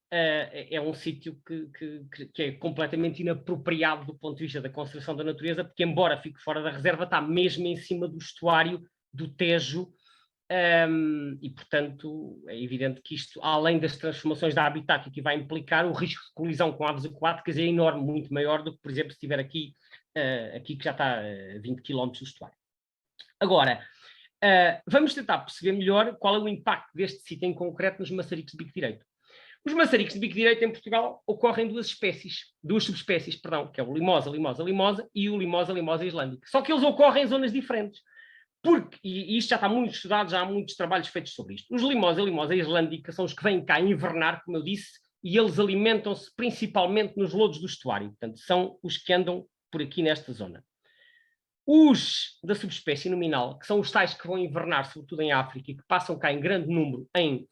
[SPEAKER 1] que é completamente inapropriado do ponto de vista da conservação da natureza, porque embora fique fora da reserva, está mesmo em cima do estuário do Tejo, e portanto é evidente que isto, além das transformações da habitat que aqui vai implicar, o risco de colisão com aves aquáticas é enorme, muito maior do que, por exemplo, se estiver aqui que já está a 20 km do estuário. Agora, vamos tentar perceber melhor qual é o impacto deste sítio em concreto nos maçaricos de bico direito. Os maçaricos de bico direito em Portugal ocorrem duas subespécies, que é o limosa e o limosa islândica. Só que eles ocorrem em zonas diferentes. E isto já está muito estudado, já há muitos trabalhos feitos sobre isto. Os limosa islândica são os que vêm cá invernar, como eu disse, e eles alimentam-se principalmente nos lodos do estuário. Portanto, são os que andam por aqui nesta zona. Os da subespécie nominal, que são os tais que vão invernar, sobretudo em África, e que passam cá em grande número em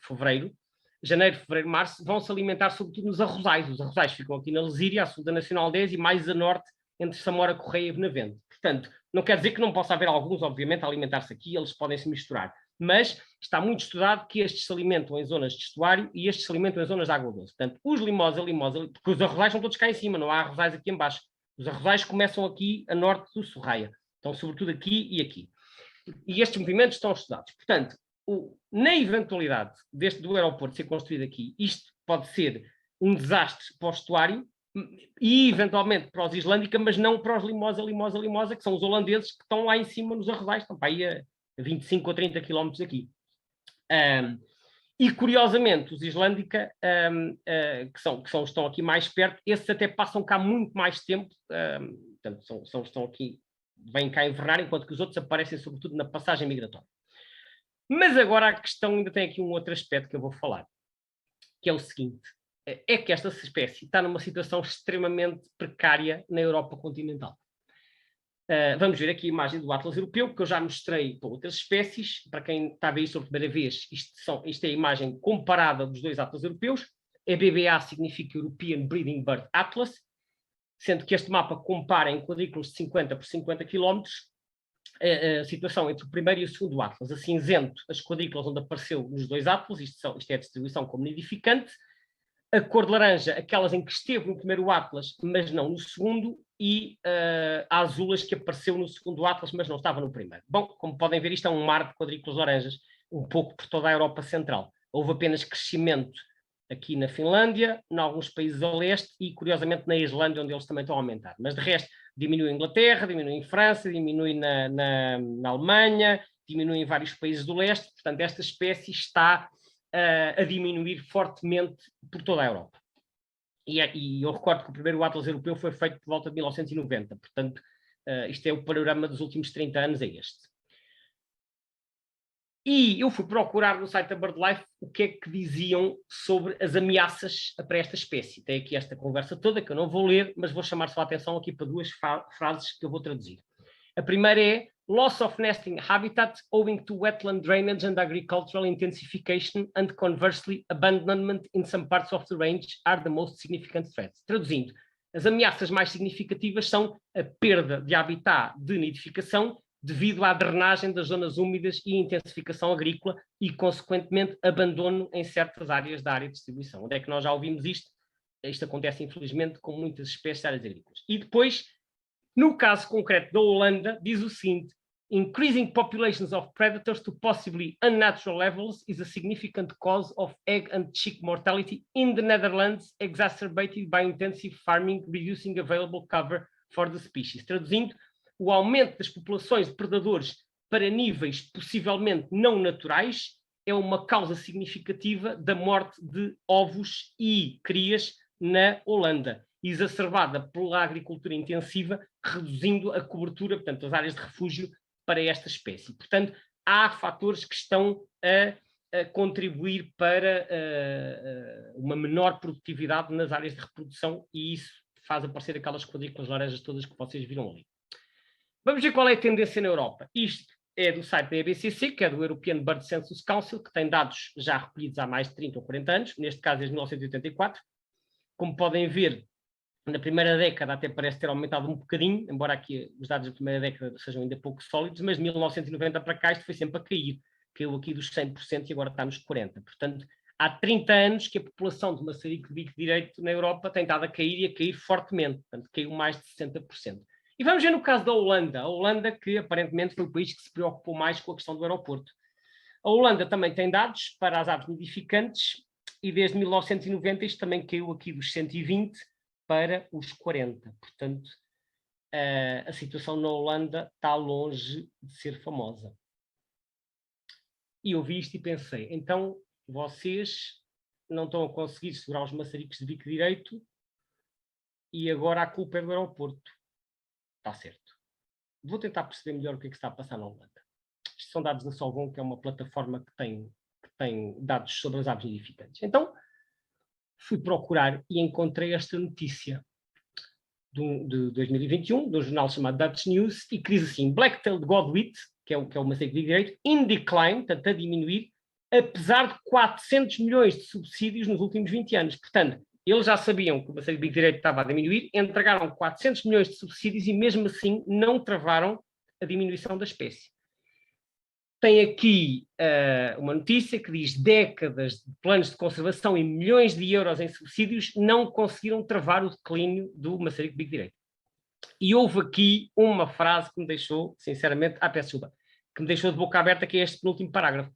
[SPEAKER 1] janeiro, fevereiro, março, vão se alimentar sobretudo nos arrozais. Os arrozais ficam aqui na Lesíria, a sul da Nacional 10 e mais a norte, entre Samora, Correia e Benavente. Portanto, não quer dizer que não possa haver alguns, obviamente, a alimentar-se aqui, eles podem se misturar. Mas está muito estudado que estes se alimentam em zonas de estuário e estes se alimentam em zonas de água doce. Portanto, os limosa, porque os arrozais são todos cá em cima, não há arrozais aqui em baixo. Os arrozais começam aqui a norte do Sorraia. Estão sobretudo aqui e aqui. E estes movimentos estão estudados. Portanto, na eventualidade do aeroporto ser construído aqui, isto pode ser um desastre para o estuário e, eventualmente, para os islândica, mas não para os limosa, que são os holandeses que estão lá em cima nos arrozais, estão para aí a 25 ou 30 quilómetros daqui. E, curiosamente, os islândica, que estão aqui mais perto, esses até passam cá muito mais tempo, portanto, estão aqui, vêm cá invernar, enquanto que os outros aparecem sobretudo na passagem migratória. Mas agora a questão ainda tem aqui um outro aspecto que eu vou falar, que é o seguinte, é que esta espécie está numa situação extremamente precária na Europa continental. Vamos ver aqui a imagem do Atlas Europeu, que eu já mostrei para outras espécies. Para quem está a ver isto pela primeira vez, isto é a imagem comparada dos dois Atlas Europeus. EBBA significa European Breeding Bird Atlas, sendo que este mapa compara em quadrículos de 50 por 50 km a situação entre o primeiro e o segundo Atlas. A cinzento, as quadrículas onde apareceu nos dois Atlas, isto é a distribuição como nidificante. A cor de laranja, aquelas em que esteve no primeiro Atlas, mas não no segundo, e a azulas que apareceu no segundo Atlas, mas não estava no primeiro. Bom, como podem ver, isto é um mar de quadrículas laranjas, um pouco por toda a Europa Central. Houve apenas crescimento aqui na Finlândia, em alguns países a leste e, curiosamente, na Islândia, onde eles também estão a aumentar. Mas, de resto, diminui em Inglaterra, diminui em França, diminui na Alemanha, diminui em vários países do leste. Portanto, esta espécie está a diminuir fortemente por toda a Europa. E eu recordo que o primeiro Atlas Europeu foi feito por volta de 1990. Portanto, isto é o panorama dos últimos 30 anos, é este. E eu fui procurar no site da BirdLife o que é que diziam sobre as ameaças para esta espécie. Tem aqui esta conversa toda, que eu não vou ler, mas vou chamar só a atenção aqui para duas frases que eu vou traduzir. A primeira é loss of nesting habitat owing to wetland drainage and agricultural intensification and conversely abandonment in some parts of the range are the most significant threats. Traduzindo, as ameaças mais significativas são a perda de habitat de nidificação devido à drenagem das zonas úmidas e intensificação agrícola e, consequentemente, abandono em certas áreas da área de distribuição. Onde é que nós já ouvimos isto? Isto acontece, infelizmente, com muitas espécies de áreas agrícolas. E depois, no caso concreto da Holanda, diz o seguinte, increasing populations of predators to possibly unnatural levels is a significant cause of egg and chick mortality in the Netherlands, exacerbated by intensive farming, reducing available cover for the species. Traduzindo, o aumento das populações de predadores para níveis possivelmente não naturais é uma causa significativa da morte de ovos e crias na Holanda, exacerbada pela agricultura intensiva, reduzindo a cobertura, portanto, as áreas de refúgio para esta espécie. Portanto, há fatores que estão a contribuir para uma menor produtividade nas áreas de reprodução e isso faz aparecer aquelas quadrículas laranjas todas que vocês viram ali. Vamos ver qual é a tendência na Europa. Isto é do site da EBCC, que é do European Bird Census Council, que tem dados já recolhidos há mais de 30 ou 40 anos, neste caso desde 1984. Como podem ver, na primeira década até parece ter aumentado um bocadinho, embora aqui os dados da primeira década sejam ainda pouco sólidos, mas de 1990 para cá isto foi sempre a cair. Caiu aqui dos 100% e agora está nos 40%. Portanto, há 30 anos que a população de maçarico de bico direito na Europa tem estado a cair e a cair fortemente. Portanto, caiu mais de 60%. E vamos ver no caso da Holanda. A Holanda que aparentemente foi o país que se preocupou mais com a questão do aeroporto. A Holanda também tem dados para as aves nidificantes e desde 1990 isto também caiu aqui dos 120 para os 40. Portanto, a situação na Holanda está longe de ser famosa. E eu vi isto e pensei, então vocês não estão a conseguir segurar os maçaricos de bico direito e agora a culpa é do aeroporto. Está certo. Vou tentar perceber melhor o que é que está a passar na Holanda. Estes são dados da Solvon, que é uma plataforma que tem dados sobre as aves nidificantes. Então, fui procurar e encontrei esta notícia de 2021, de um jornal chamado Dutch News, e que diz assim, Black-tailed Godwit, que é o maçarico de bico direito, in decline, portanto a diminuir, apesar de 400 milhões de subsídios nos últimos 20 anos. Portanto, eles já sabiam que o maçarico de bico direito estava a diminuir, entregaram 400 milhões de subsídios e mesmo assim não travaram a diminuição da espécie. Tem aqui uma notícia que diz décadas de planos de conservação e milhões de euros em subsídios não conseguiram travar o declínio do maçarico de bico direito. E houve aqui uma frase que me deixou, sinceramente, peço desculpa, que me deixou de boca aberta, que é este penúltimo parágrafo.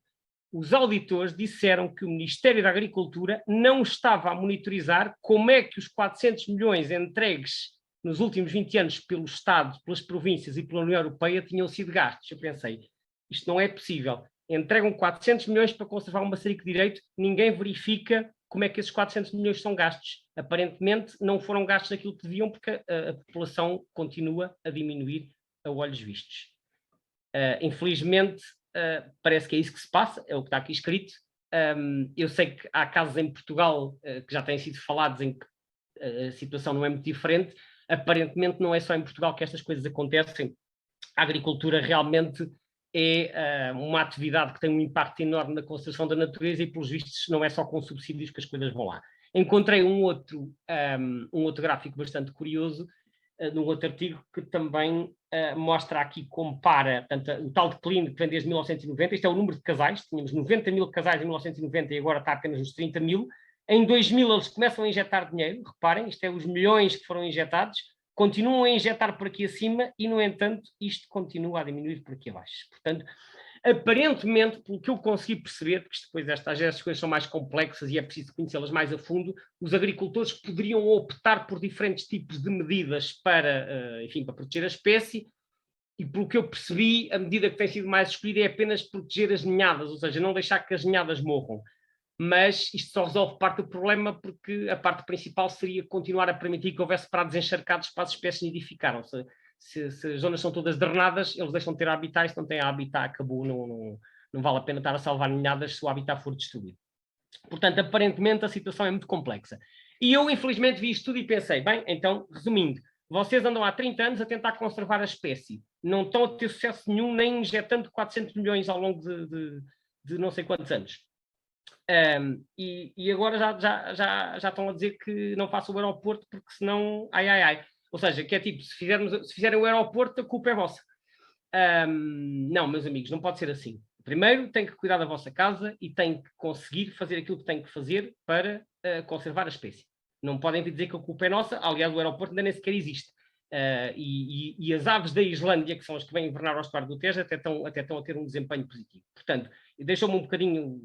[SPEAKER 1] Os auditores disseram que o Ministério da Agricultura não estava a monitorizar como é que os 400 milhões entregues nos últimos 20 anos pelo Estado, pelas províncias e pela União Europeia tinham sido gastos. Eu pensei, isto não é possível. Entregam 400 milhões para conservar um maçarico de direito, ninguém verifica como é que esses 400 milhões são gastos. Aparentemente não foram gastos aquilo que deviam, porque a população continua a diminuir a olhos vistos. Infelizmente, parece que é isso que se passa, é o que está aqui escrito. Eu sei que há casos em Portugal que já têm sido falados em que a situação não é muito diferente. Aparentemente não é só em Portugal que estas coisas acontecem. A agricultura realmente é uma atividade que tem um impacto enorme na conservação da natureza e, pelos vistos, não é só com subsídios que as coisas vão lá. Encontrei um outro gráfico bastante curioso, num outro artigo, que também mostra aqui, compara portanto, o tal declínio que vem desde 1990, isto é o número de casais, tínhamos 90 mil casais em 1990 e agora está apenas nos 30 mil. Em 2000 eles começam a injetar dinheiro, reparem, isto é os milhões que foram injetados, continuam a injetar por aqui acima e, no entanto, isto continua a diminuir por aqui abaixo. Portanto, aparentemente, pelo que eu consegui perceber, porque depois estas coisas são mais complexas e é preciso conhecê-las mais a fundo, os agricultores poderiam optar por diferentes tipos de medidas para, enfim, para proteger a espécie, e pelo que eu percebi, a medida que tem sido mais escolhida é apenas proteger as ninhadas, ou seja, não deixar que as ninhadas morram. Mas isto só resolve parte do problema porque a parte principal seria continuar a permitir que houvesse prados encharcados para as espécies nidificarem. Se as zonas são todas drenadas, eles deixam de ter habitat, e se não têm habitat, acabou, não vale a pena estar a salvar ninhadas se o habitat for destruído. Portanto, aparentemente a situação é muito complexa. E eu, infelizmente, vi isto tudo e pensei, bem, então, resumindo, vocês andam há 30 anos a tentar conservar a espécie, não estão a ter sucesso nenhum, nem injetando 400 milhões ao longo de não sei quantos anos. E agora já estão a dizer que não façam o aeroporto porque senão, ai. Ou seja, que é tipo, se fizerem o aeroporto, a culpa é vossa. Não, meus amigos, não pode ser assim. Primeiro, tem que cuidar da vossa casa e tem que conseguir fazer aquilo que tem que fazer para conservar a espécie. Não podem dizer que a culpa é nossa, aliás, o aeroporto ainda nem sequer existe. e as aves da Islândia, que são as que vêm invernar ao estuário do Tejo, até estão a ter um desempenho positivo. Portanto, deixou-me um bocadinho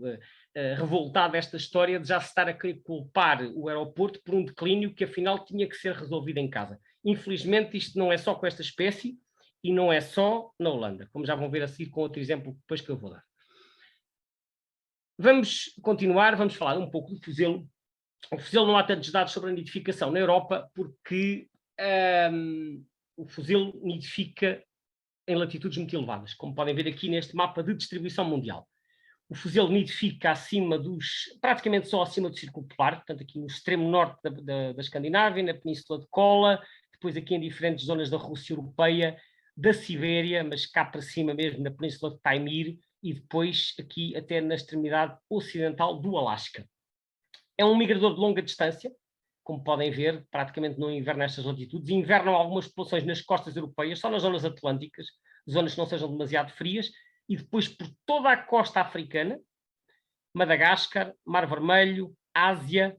[SPEAKER 1] revoltado esta história de já se estar a querer culpar o aeroporto por um declínio que afinal tinha que ser resolvido em casa. Infelizmente, isto não é só com esta espécie e não é só na Holanda, como já vão ver a seguir com outro exemplo depois que eu vou dar. Vamos continuar, vamos falar um pouco do fuzelo. O fuzelo não há tantos dados sobre a nidificação na Europa porque o fuzelo nidifica em latitudes muito elevadas, como podem ver aqui neste mapa de distribuição mundial. O fuzelo nidifica praticamente só acima do Círculo Polar, portanto aqui no extremo norte da Escandinávia, na Península de Kola, depois aqui em diferentes zonas da Rússia Europeia, da Sibéria, mas cá para cima mesmo na Península de Taimyr, e depois aqui até na extremidade ocidental do Alasca. É um migrador de longa distância, como podem ver, praticamente não inverna nestas latitudes. Invernam algumas populações nas costas europeias, só nas zonas atlânticas, zonas que não sejam demasiado frias, e depois por toda a costa africana, Madagascar, Mar Vermelho, Ásia,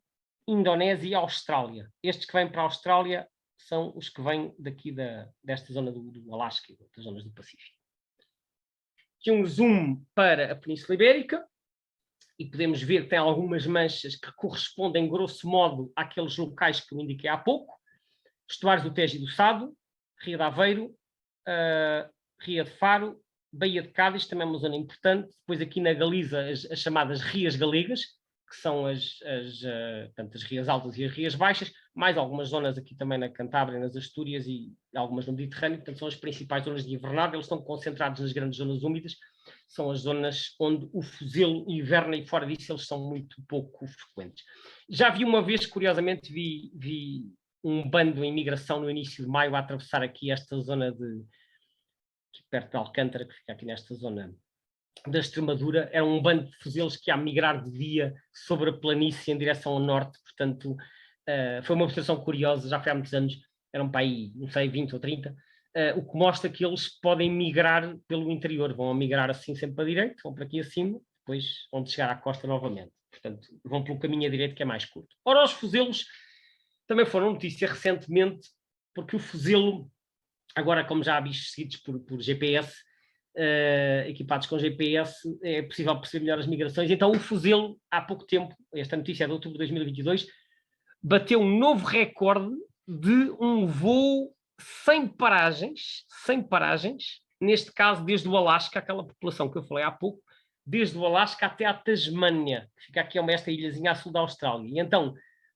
[SPEAKER 1] Indonésia e Austrália. Estes que vêm para a Austrália são os que vêm daqui desta zona do Alasca e das zonas do Pacífico. Aqui um zoom para a Península Ibérica, e podemos ver que tem algumas manchas que correspondem, grosso modo, àqueles locais que eu indiquei há pouco. Estuários do Tejo e do Sado, Ria de Aveiro, Ria de Faro, Baía de Cádiz, também é uma zona importante. Depois aqui na Galiza, as chamadas rias galegas, que são as rias altas e as rias baixas, mais algumas zonas aqui também na Cantábria, nas Astúrias e algumas no Mediterrâneo, portanto são as principais zonas de invernada. Eles estão concentrados nas grandes zonas úmidas, são as zonas onde o fuzelo inverna, e fora disso eles são muito pouco frequentes. Já vi uma vez, curiosamente, vi um bando em migração no início de maio a atravessar aqui esta zona perto de Alcântara, que fica aqui nesta zona da Extremadura. Era um bando de fuzelos que ia migrar de dia sobre a planície em direção ao norte, portanto foi uma observação curiosa, já foi há muitos anos, eram para aí, não sei, 20 ou 30, o que mostra que eles podem migrar pelo interior, vão migrar assim sempre para a direita, vão para aqui acima, depois vão chegar à costa novamente, portanto vão pelo caminho à direita que é mais curto. Ora, os fuzelos também foram notícia recentemente, porque o fuzelo, agora como já há bichos seguidos por GPS, equipados com GPS, é possível perceber melhor as migrações. Então o fuzelo, há pouco tempo, esta notícia é de outubro de 2022, bateu um novo recorde de um voo sem paragens, neste caso desde o Alasca, aquela população que eu falei há pouco, desde o Alasca até à Tasmânia, que fica aqui esta ilhazinha a sul da Austrália. E então,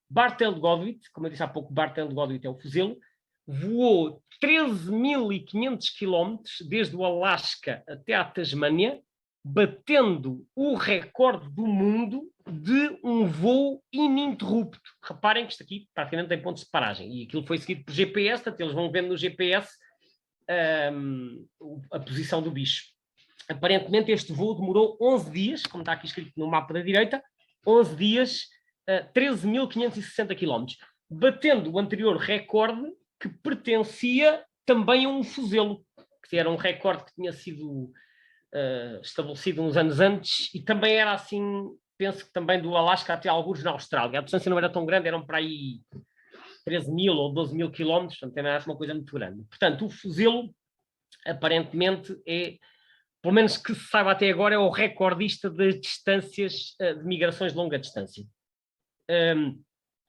[SPEAKER 1] Barthel Godwit, como eu disse há pouco, Barthel Godwit é o fuzelo, voou 13.500 quilómetros desde o Alasca até à Tasmânia, batendo o recorde do mundo de um voo ininterrupto. Reparem que isto aqui praticamente tem pontos de paragem, e aquilo foi seguido por GPS, portanto eles vão vendo no GPS a posição do bicho. Aparentemente este voo demorou 11 dias, como está aqui escrito no mapa da direita, 11 dias, 13.560 quilómetros, batendo o anterior recorde que pertencia também a um fuzelo, que era um recorde que tinha sido estabelecido uns anos antes, e também era assim, penso que também do Alasca até algures na Austrália. A distância não era tão grande, eram para aí 13.000 ou 12.000 quilómetros, portanto não era uma coisa muito grande. Portanto, o fuzelo, aparentemente, pelo menos que se saiba até agora, é o recordista das distâncias de migrações de longa distância.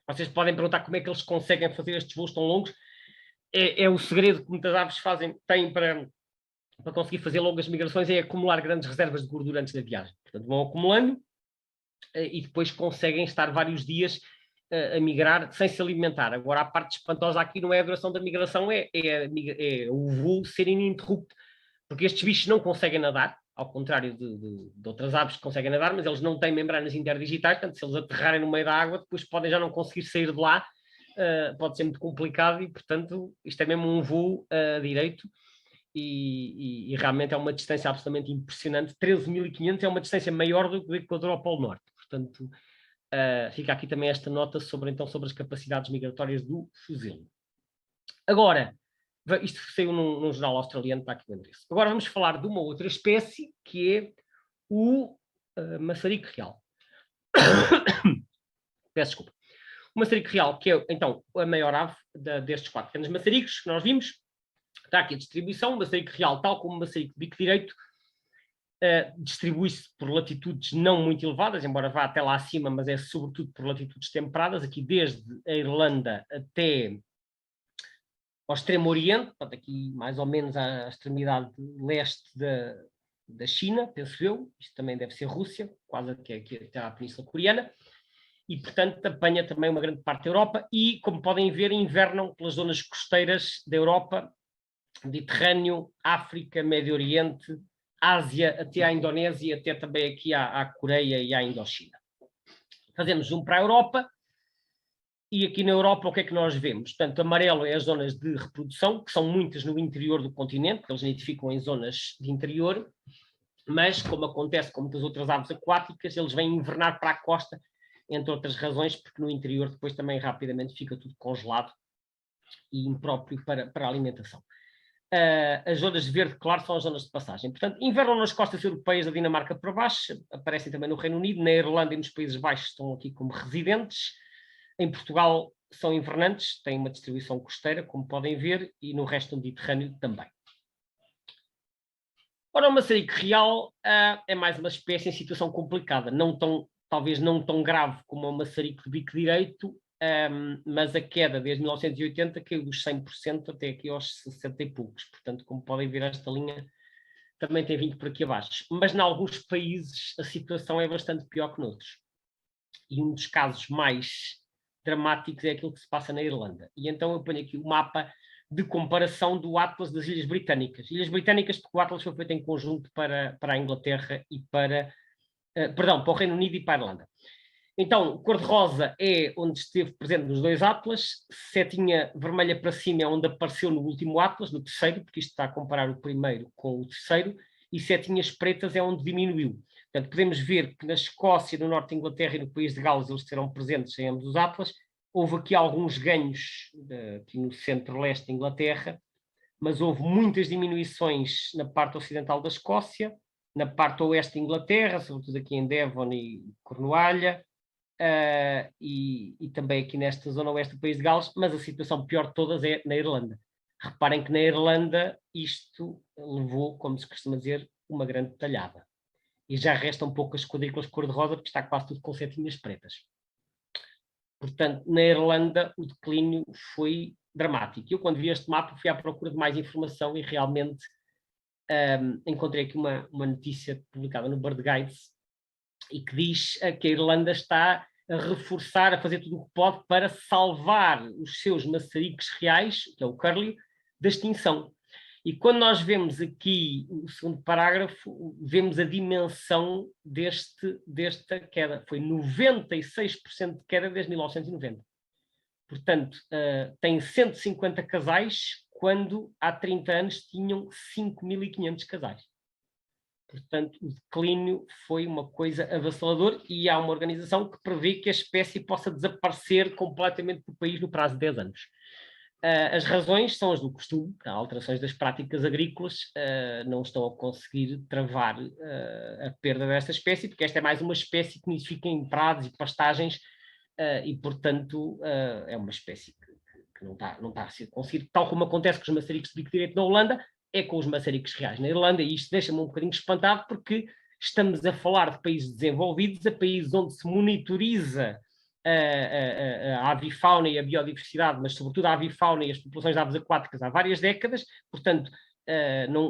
[SPEAKER 1] Vocês podem perguntar como é que eles conseguem fazer estes voos tão longos. É o segredo que muitas aves têm para conseguir fazer longas migrações, é acumular grandes reservas de gordura antes da viagem. Portanto, vão acumulando e depois conseguem estar vários dias a migrar sem se alimentar. Agora, a parte espantosa aqui não é a duração da migração, é o voo ser ininterrupto, porque estes bichos não conseguem nadar, ao contrário de outras aves que conseguem nadar, mas eles não têm membranas interdigitais, portanto, se eles aterrarem no meio da água, depois podem já não conseguir sair de lá, pode ser muito complicado, e, portanto, isto é mesmo um voo direito, e realmente é uma distância absolutamente impressionante. 13.500 é uma distância maior do que o Equador ao Polo Norte, portanto, fica aqui também esta nota sobre as capacidades migratórias do fuzelo. Agora, isto saiu num jornal australiano, está aqui o endereço. Agora vamos falar de uma outra espécie, que é o maçarico real. Peço desculpa. O maçarico real, que é, então, a maior ave destes 4 grandes maçaricos que nós vimos, está aqui a distribuição. O maçarico real, tal como o maçarico de bico direito, distribui-se por latitudes não muito elevadas, embora vá até lá acima, mas é sobretudo por latitudes temperadas, aqui desde a Irlanda até ao extremo oriente, portanto, aqui mais ou menos à extremidade leste da China, penso eu. Isto também deve ser Rússia, quase aqui até à Península Coreana, e portanto apanha também uma grande parte da Europa e, como podem ver, invernam pelas zonas costeiras da Europa, Mediterrâneo, África, Médio Oriente, Ásia, até à Indonésia, até também aqui à Coreia e à Indochina. Fazemos para a Europa, e aqui na Europa o que é que nós vemos? Portanto, amarelo é as zonas de reprodução, que são muitas no interior do continente, que eles identificam em zonas de interior, mas, como acontece com muitas outras aves aquáticas, eles vêm invernar para a costa, entre outras razões, porque no interior depois também rapidamente fica tudo congelado e impróprio para a alimentação. As zonas de verde claro são as zonas de passagem. Portanto, invernam nas costas europeias da Dinamarca para baixo, aparecem também no Reino Unido, na Irlanda e nos Países Baixos estão aqui como residentes. Em Portugal são invernantes, têm uma distribuição costeira, como podem ver, e no resto do Mediterrâneo também. Ora, o maçarico real é mais uma espécie em situação complicada, talvez não tão grave como o maçarico de bico direito, mas a queda desde 1980 caiu dos 100% até aqui aos 60 e poucos. Portanto, como podem ver, esta linha também tem vindo por aqui abaixo. Mas, em alguns países, a situação é bastante pior que noutros. E um dos casos mais dramáticos é aquilo que se passa na Irlanda. E então eu ponho aqui o mapa de comparação do Atlas das Ilhas Britânicas. Ilhas Britânicas, porque o Atlas foi feito em conjunto para a Inglaterra e para o Reino Unido e para a Irlanda. Então, cor-de-rosa é onde esteve presente nos 2 Atlas, setinha vermelha para cima é onde apareceu no último Atlas, no terceiro, porque isto está a comparar o primeiro com o terceiro, e setinhas pretas é onde diminuiu. Portanto, podemos ver que na Escócia, no norte da Inglaterra e no país de Gales eles serão presentes em ambos os Atlas. Houve aqui alguns ganhos aqui no centro-leste da Inglaterra, mas houve muitas diminuições na parte ocidental da Escócia, na parte oeste da Inglaterra, sobretudo aqui em Devon e Cornualha, e também aqui nesta zona oeste do país de Gales, mas a situação pior de todas é na Irlanda. Reparem que na Irlanda isto levou, como se costuma dizer, uma grande talhada. E já restam poucas quadrículas cor-de-rosa, porque está quase tudo com setinhas pretas. Portanto, na Irlanda o declínio foi dramático. Eu, quando vi este mapa, fui à procura de mais informação e realmente encontrei aqui uma notícia publicada no Bird Guides e que diz que a Irlanda está a reforçar, a fazer tudo o que pode para salvar os seus maçaricos reais, que é o curlew, da extinção. E quando nós vemos aqui o segundo parágrafo, vemos a dimensão desta queda. Foi 96% de queda desde 1990. Portanto, tem 150 casais, quando há 30 anos tinham 5.500 casais. Portanto, o declínio foi uma coisa avassaladora e há uma organização que prevê que a espécie possa desaparecer completamente do país no prazo de 10 anos. As razões são as do costume, há alterações das práticas agrícolas, não estão a conseguir travar a perda desta espécie, porque esta é mais uma espécie que nidifica em prados e pastagens e, portanto, é uma espécie que não está a ser conseguido, tal como acontece com os maçaricos de bico direito na Holanda, é com os maçaricos reais na Irlanda, e isto deixa-me um bocadinho espantado, porque estamos a falar de países desenvolvidos, a países onde se monitoriza a avifauna e a biodiversidade, mas sobretudo a avifauna e as populações de aves aquáticas há várias décadas, portanto,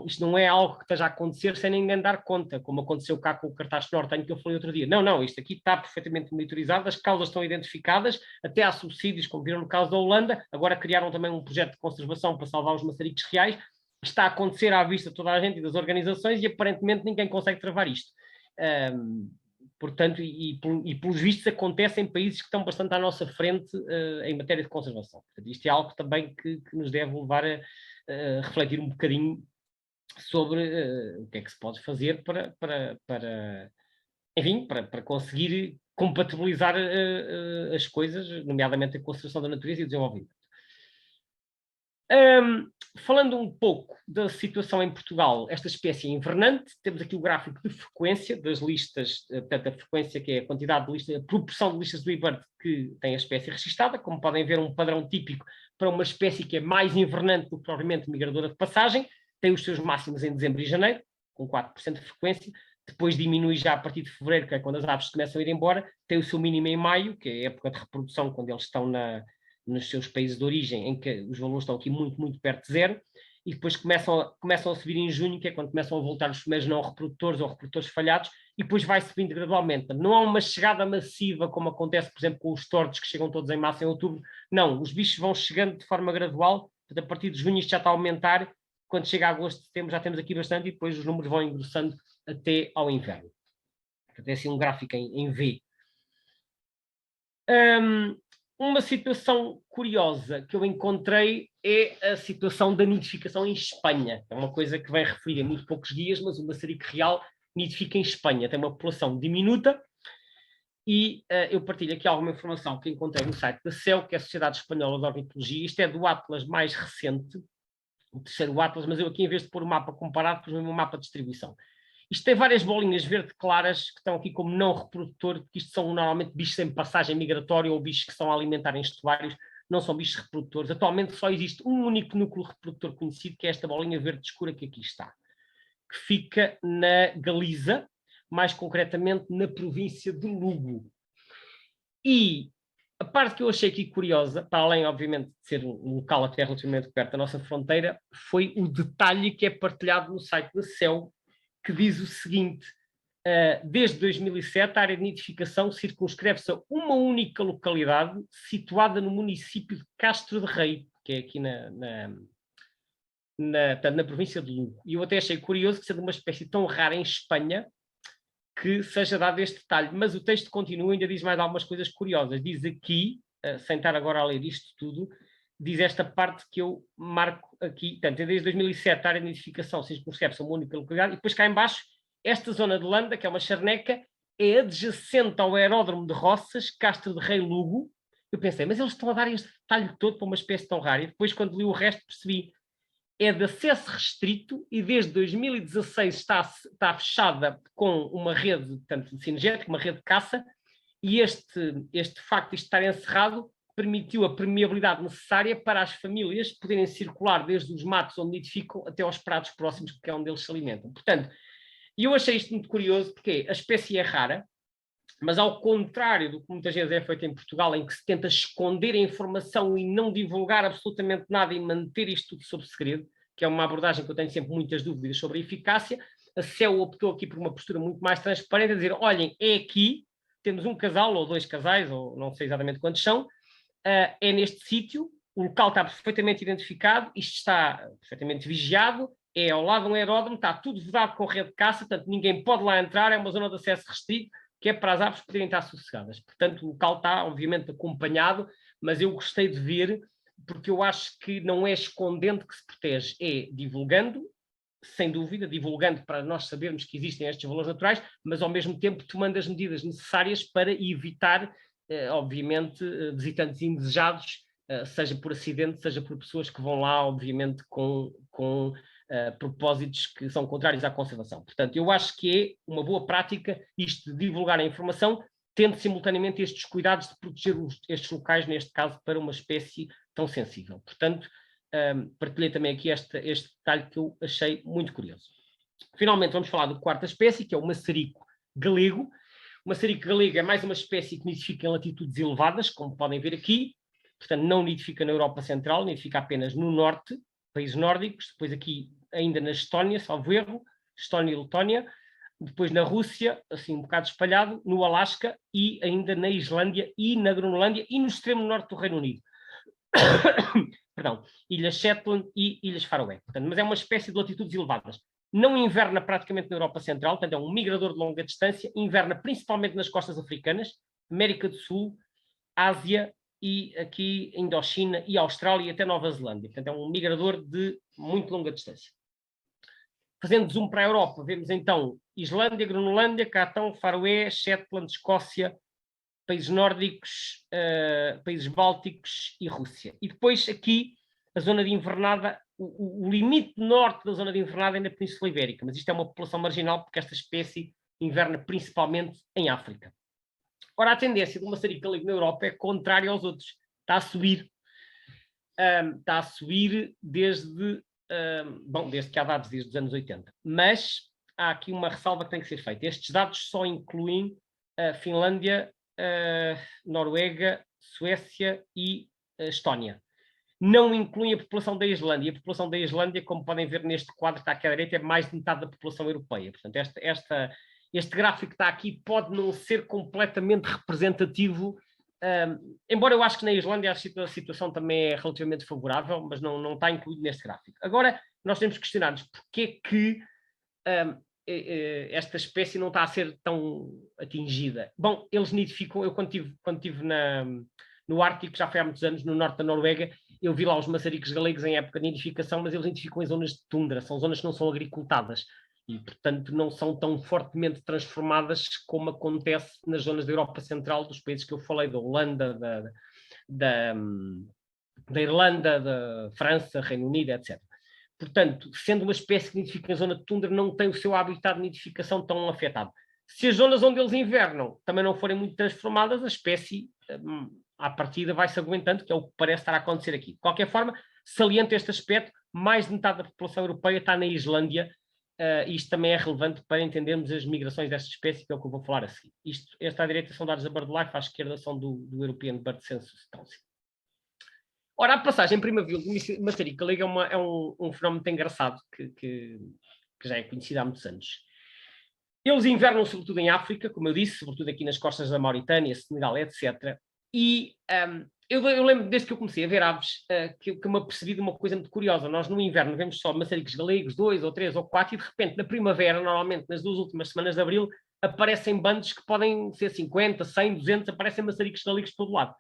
[SPEAKER 1] isto não é algo que esteja a acontecer sem ninguém dar conta, como aconteceu cá com o cartaz nortenho que eu falei outro dia. Não, isto aqui está perfeitamente monitorizado, as causas estão identificadas, até há subsídios, como viram no caso da Holanda, agora criaram também um projeto de conservação para salvar os maçaricos reais, está a acontecer à vista de toda a gente e das organizações e aparentemente ninguém consegue travar isto. Portanto, e pelos vistos acontece em países que estão bastante à nossa frente em matéria de conservação. Portanto, isto é algo também que nos deve levar a refletir um bocadinho sobre o que é que se pode fazer para conseguir compatibilizar as coisas, nomeadamente a conservação da natureza e o desenvolvimento. Falando um pouco da situação em Portugal, esta espécie é invernante, temos aqui o gráfico de frequência das listas, portanto, a frequência que é a quantidade de listas, a proporção de listas do IBIRD que tem a espécie registada, como podem ver, um padrão típico para uma espécie que é mais invernante do que provavelmente migradora de passagem, tem os seus máximos em dezembro e janeiro, com 4% de frequência, depois diminui já a partir de fevereiro, que é quando as aves começam a ir embora, tem o seu mínimo em maio, que é a época de reprodução, quando eles estão nos seus países de origem, em que os valores estão aqui muito, muito perto de zero, e depois começam a subir em junho, que é quando começam a voltar os primeiros não reprodutores ou reprodutores falhados, e depois vai subindo gradualmente. Não há uma chegada massiva, como acontece, por exemplo, com os tordos, que chegam todos em massa em outubro. Não, os bichos vão chegando de forma gradual, a partir de junho isto já está a aumentar, quando chega a agosto, setembro, já temos aqui bastante, e depois os números vão engrossando até ao inverno. Tem assim um gráfico em V. Uma situação curiosa que eu encontrei é a situação da nidificação em Espanha. É uma coisa que vem referir em muito poucos dias, mas o maçarico real nidifica em Espanha. Tem uma população diminuta e eu partilho aqui alguma informação que encontrei no site da SEO, que é a Sociedade Espanhola de Ornitologia. Isto é do Atlas mais recente, o terceiro Atlas, mas eu aqui, em vez de pôr o mapa comparado, pus um mapa de distribuição. Isto tem várias bolinhas verde claras que estão aqui como não reprodutor, porque isto são normalmente bichos em passagem migratória ou bichos que estão a alimentar em estuários, não são bichos reprodutores. Atualmente só existe um único núcleo reprodutor conhecido, que é esta bolinha verde escura que aqui está, que fica na Galiza, mais concretamente na província de Lugo. E a parte que eu achei aqui curiosa, para além, obviamente, de ser um local até relativamente perto da nossa fronteira, foi o detalhe que é partilhado no site da SEO, que diz o seguinte: desde 2007 a área de nidificação circunscreve-se a uma única localidade situada no município de Castro de Rei, que é aqui na província de Lugo. E eu até achei curioso que seja uma espécie tão rara em Espanha que seja dado este detalhe, mas o texto continua e ainda diz mais algumas coisas curiosas. Diz aqui, sem estar agora a ler isto tudo, diz esta parte que eu marco aqui, portanto, desde 2007 a área de nidificação circunscreve-se a uma única localidade, e depois cá em baixo, esta zona de Landa, que é uma charneca, é adjacente ao aeródromo de Roças, Castro de Rei Lugo. Eu pensei, mas eles estão a dar este detalhe todo para uma espécie tão rara, e depois quando li o resto percebi, é de acesso restrito e desde 2016 está fechada com uma rede, portanto, sinergética, uma rede de caça, e este facto de estar encerrado permitiu a permeabilidade necessária para as famílias poderem circular desde os matos onde nidificam até aos prados próximos, que é onde eles se alimentam. Portanto, eu achei isto muito curioso, porque a espécie é rara, mas ao contrário do que muitas vezes é feito em Portugal, em que se tenta esconder a informação e não divulgar absolutamente nada e manter isto tudo sob segredo, que é uma abordagem que eu tenho sempre muitas dúvidas sobre a eficácia, a CEU optou aqui por uma postura muito mais transparente, a dizer, olhem, é aqui, temos um casal ou dois casais, ou não sei exatamente quantos são, é neste sítio, o local está perfeitamente identificado, isto está perfeitamente vigiado, é ao lado de um aeródromo, está tudo vedado com rede de caça, portanto ninguém pode lá entrar, é uma zona de acesso restrito, que é para as aves poderem estar sossegadas. Portanto, o local está, obviamente, acompanhado, mas eu gostei de ver, porque eu acho que não é escondendo que se protege, é divulgando, sem dúvida, divulgando para nós sabermos que existem estes valores naturais, mas ao mesmo tempo tomando as medidas necessárias para evitar, obviamente, visitantes indesejados, seja por acidente, seja por pessoas que vão lá, obviamente, com propósitos que são contrários à conservação. Portanto, eu acho que é uma boa prática isto de divulgar a informação, tendo simultaneamente estes cuidados de proteger estes locais, neste caso, para uma espécie tão sensível. Portanto, partilhei também aqui este detalhe que eu achei muito curioso. Finalmente, vamos falar da quarta espécie, que é o maçarico galego. O maçarico galego é mais uma espécie que nidifica em latitudes elevadas, como podem ver aqui. Portanto, não nidifica na Europa Central, nidifica apenas no norte, países nórdicos, depois aqui ainda na Estónia, salvo erro, Estónia e Letónia, depois na Rússia, assim um bocado espalhado, no Alasca e ainda na Islândia e na Groenlândia e no extremo norte do Reino Unido. Perdão, Ilhas Shetland e Ilhas Faroé. Portanto, mas é uma espécie de latitudes elevadas. Não inverna praticamente na Europa Central, portanto é um migrador de longa distância, inverna principalmente nas costas africanas, América do Sul, Ásia e aqui Indochina e Austrália e até Nova Zelândia. Portanto, é um migrador de muito longa distância. Fazendo zoom para a Europa, vemos então Islândia, Groenlândia, Catão, Faroé, Shetland, Escócia, países nórdicos, países bálticos e Rússia. E depois aqui a zona de invernada, o limite norte da zona de invernada é na Península Ibérica, mas isto é uma população marginal porque esta espécie inverna principalmente em África. Ora, a tendência do maçarico galego na Europa é contrária aos outros. Está a subir. Está a subir desde que há dados desde os anos 80. Mas há aqui uma ressalva que tem que ser feita. Estes dados só incluem Finlândia, Noruega, Suécia e Estónia. Não incluem a população da Islândia. A população da Islândia, como podem ver neste quadro que está aqui à direita, é mais de metade da população europeia. Portanto, este gráfico que está aqui pode não ser completamente representativo, embora eu acho que na Islândia a situação também é relativamente favorável, mas não está incluído neste gráfico. Agora, nós temos que questionar-nos porque é que esta espécie não está a ser tão atingida. Bom, eles nidificam, eu quando estive no Ártico, já foi há muitos anos, no norte da Noruega, eu vi lá os maçaricos galegos em época de nidificação, mas eles nidificam em zonas de tundra, são zonas que não são agricultadas e, portanto, não são tão fortemente transformadas como acontece nas zonas da Europa Central, dos países que eu falei, da Holanda, da Irlanda, da França, Reino Unido, etc. Portanto, sendo uma espécie que nidifica na zona de tundra, não tem o seu habitat de nidificação tão afetado. Se as zonas onde eles invernam também não forem muito transformadas, a espécie, à partida, vai-se aguentando, que é o que parece estar a acontecer aqui. De qualquer forma, saliento este aspecto, mais de metade da população europeia está na Islândia, isto também é relevante para entendermos as migrações desta espécie, que é o que eu vou falar a seguir. Esta à direita são dados da BirdLife, à esquerda são do European Bird Census Council. Ora, a passagem primavera do maçarico galego é um fenómeno muito engraçado, que já é conhecido há muitos anos. Eles invernam sobretudo em África, como eu disse, sobretudo aqui nas costas da Mauritânia, Senegal, etc. E eu lembro, desde que eu comecei a ver aves, que me apercebi de uma coisa muito curiosa. Nós no inverno vemos só maçaricos galegos, 2 ou 3 ou 4, e de repente na primavera, normalmente nas 2 últimas semanas de abril, aparecem bandos que podem ser 50, 100, 200, aparecem maçaricos galegos de todo lado.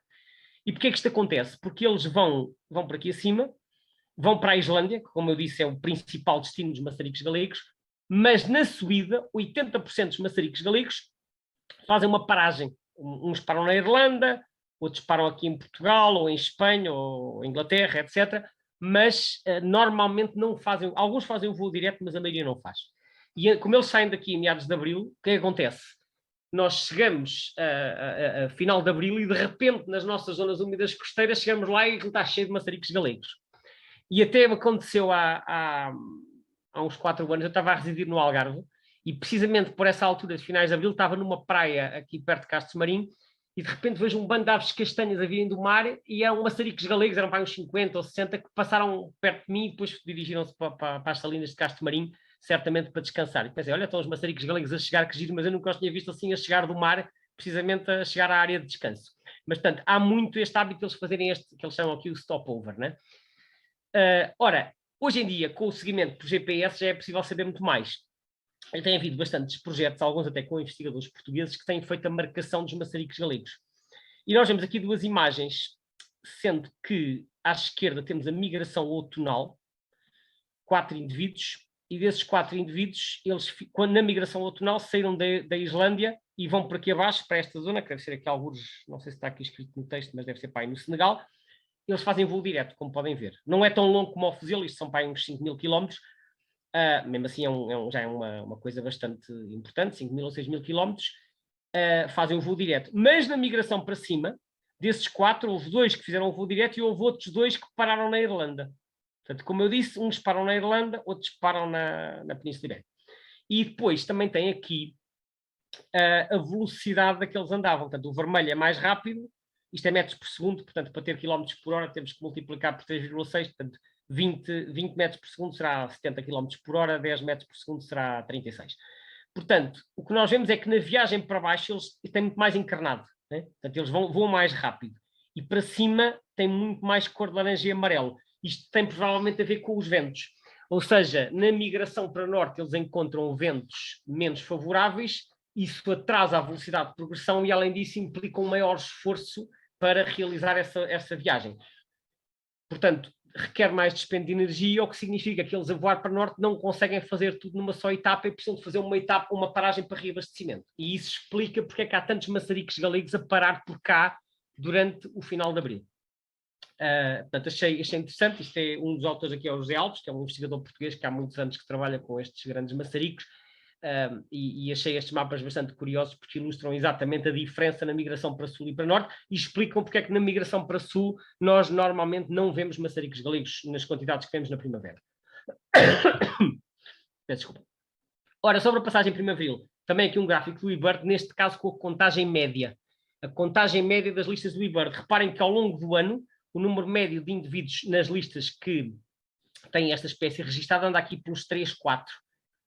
[SPEAKER 1] E porquê que isto acontece? Porque eles vão para aqui acima, vão para a Islândia, que, como eu disse, é o principal destino dos maçaricos galegos, mas na subida, 80% dos maçaricos galegos fazem uma paragem. Uns param na Irlanda, outros param aqui em Portugal, ou em Espanha, ou em Inglaterra, etc. Mas normalmente não fazem, alguns fazem o voo direto, mas a maioria não faz. E como eles saem daqui em meados de abril, o que acontece? Nós chegamos a final de abril e de repente nas nossas zonas úmidas costeiras chegamos lá e está cheio de maçaricos galegos. E até aconteceu há uns 4 anos, eu estava a residir no Algarve e precisamente por essa altura de finais de abril estava numa praia aqui perto de Castro Marim e de repente vejo um bando de aves castanhas a virem do mar e eram maçaricos galegos, eram para uns 50 ou 60 que passaram perto de mim e depois dirigiram-se para as salinas de Castro Marim, certamente para descansar. E pensei, olha, estão os maçaricos galegos a chegar, que giro, mas eu nunca os tinha visto assim a chegar do mar, precisamente a chegar à área de descanso. Mas, portanto, há muito este hábito de eles fazerem este, que eles chamam aqui o stopover, né? Ora, hoje em dia, com o seguimento por GPS, já é possível saber muito mais. E tem havido bastantes projetos, alguns até com investigadores portugueses, que têm feito a marcação dos maçaricos galegos. E nós vemos aqui 2 imagens, sendo que à esquerda temos a migração outonal, 4 indivíduos, e desses 4 indivíduos, eles, quando na migração outonal, saíram da Islândia e vão por aqui abaixo, para esta zona, que deve ser aqui alguns, não sei se está aqui escrito no texto, mas deve ser para aí no Senegal. Eles fazem voo direto, como podem ver. Não é tão longo como o fuzil, isto são para aí uns 5.000 quilómetros. Mesmo assim já é uma coisa bastante importante, 5.000 ou 6.000 quilómetros. Fazem o voo direto. Mas na migração para cima, desses 4, houve 2 que fizeram o voo direto e houve outros 2 que pararam na Irlanda. Portanto, como eu disse, uns param na Irlanda, outros param na Península Ibérica. E depois também tem aqui a velocidade da que eles andavam. Portanto, o vermelho é mais rápido, isto é metros por segundo, portanto, para ter quilómetros por hora temos que multiplicar por 3,6, portanto, 20 metros por segundo será 70 km por hora, 10 metros por segundo será 36. Portanto, o que nós vemos é que na viagem para baixo eles têm muito mais encarnado, né? Portanto, eles voam mais rápido. E para cima tem muito mais cor de laranja e amarelo. Isto tem provavelmente a ver com os ventos. Ou seja, na migração para norte eles encontram ventos menos favoráveis, isso atrasa a velocidade de progressão e, além disso, implica um maior esforço para realizar essa viagem. Portanto, requer mais dispêndio de energia, o que significa que eles a voar para norte não conseguem fazer tudo numa só etapa e precisam de fazer uma paragem para reabastecimento. E isso explica porque é que há tantos maçaricos galegos a parar por cá durante o final de abril. Portanto, achei interessante. Isto é um dos autores aqui, é o José Alves, que é um investigador português que há muitos anos que trabalha com estes grandes maçaricos, e achei estes mapas bastante curiosos porque ilustram exatamente a diferença na migração para sul e para norte e explicam porque é que na migração para sul nós normalmente não vemos maçaricos galegos nas quantidades que vemos na primavera. Peço desculpa. Ora, sobre a passagem primaveril, também aqui um gráfico do eBird, neste caso com a contagem média. A contagem média das listas do eBird. Reparem que ao longo do ano, o número médio de indivíduos nas listas que têm esta espécie registada anda aqui pelos 3, 4.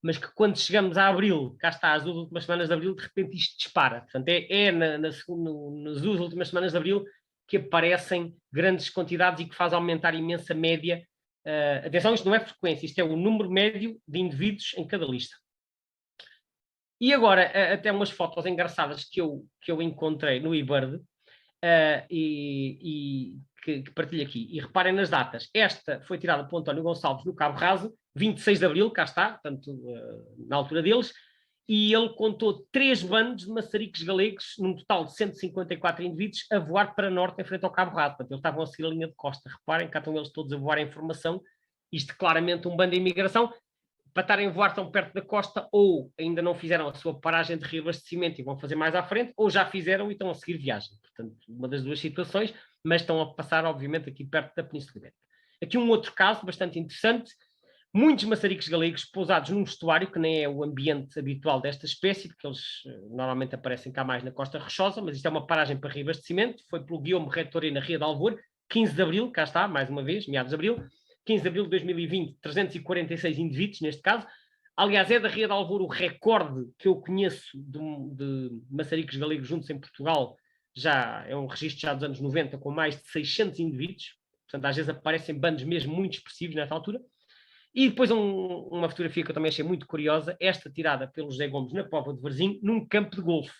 [SPEAKER 1] Mas que quando chegamos a abril, cá está, as duas últimas semanas de abril, de repente isto dispara. Portanto, nas duas últimas semanas de abril que aparecem grandes quantidades e que faz aumentar imensa média. Atenção, isto não é frequência, isto é o número médio de indivíduos em cada lista. E agora, até umas fotos engraçadas que eu encontrei no eBird e que partilho aqui. E reparem nas datas. Esta foi tirada por António Gonçalves no Cabo Raso, 26 de abril, cá está, portanto, na altura deles, e ele contou 3 bandos de maçaricos galegos, num total de 154 indivíduos, a voar para norte em frente ao Cabo Raso. Portanto, eles estavam a seguir a linha de costa. Reparem, cá estão eles todos a voar em formação. Isto claramente um bando de imigração. Para estarem a voar tão perto da costa, ou ainda não fizeram a sua paragem de reabastecimento e vão fazer mais à frente, ou já fizeram e estão a seguir viagem. Portanto, uma das duas situações, mas estão a passar, obviamente, aqui perto da Península Ibérica. Aqui um outro caso bastante interessante. Muitos maçaricos galegos pousados num estuário, que nem é o ambiente habitual desta espécie, porque eles normalmente aparecem cá mais na Costa Rochosa, mas isto é uma paragem para reabastecimento. Foi pelo Guilherme Reitor na Ria de Alvor, 15 de abril, cá está, mais uma vez, meados de abril. 15 de abril de 2020, 346 indivíduos neste caso. Aliás, é da Ria de Alvor o recorde que eu conheço de maçaricos galegos juntos em Portugal. Já é um registro já dos anos 90 com mais de 600 indivíduos. Portanto, às vezes aparecem bandos mesmo muito expressivos nessa altura. E depois uma fotografia que eu também achei muito curiosa, esta tirada pelo José Gomes na Póvoa de Varzim, num campo de golfe.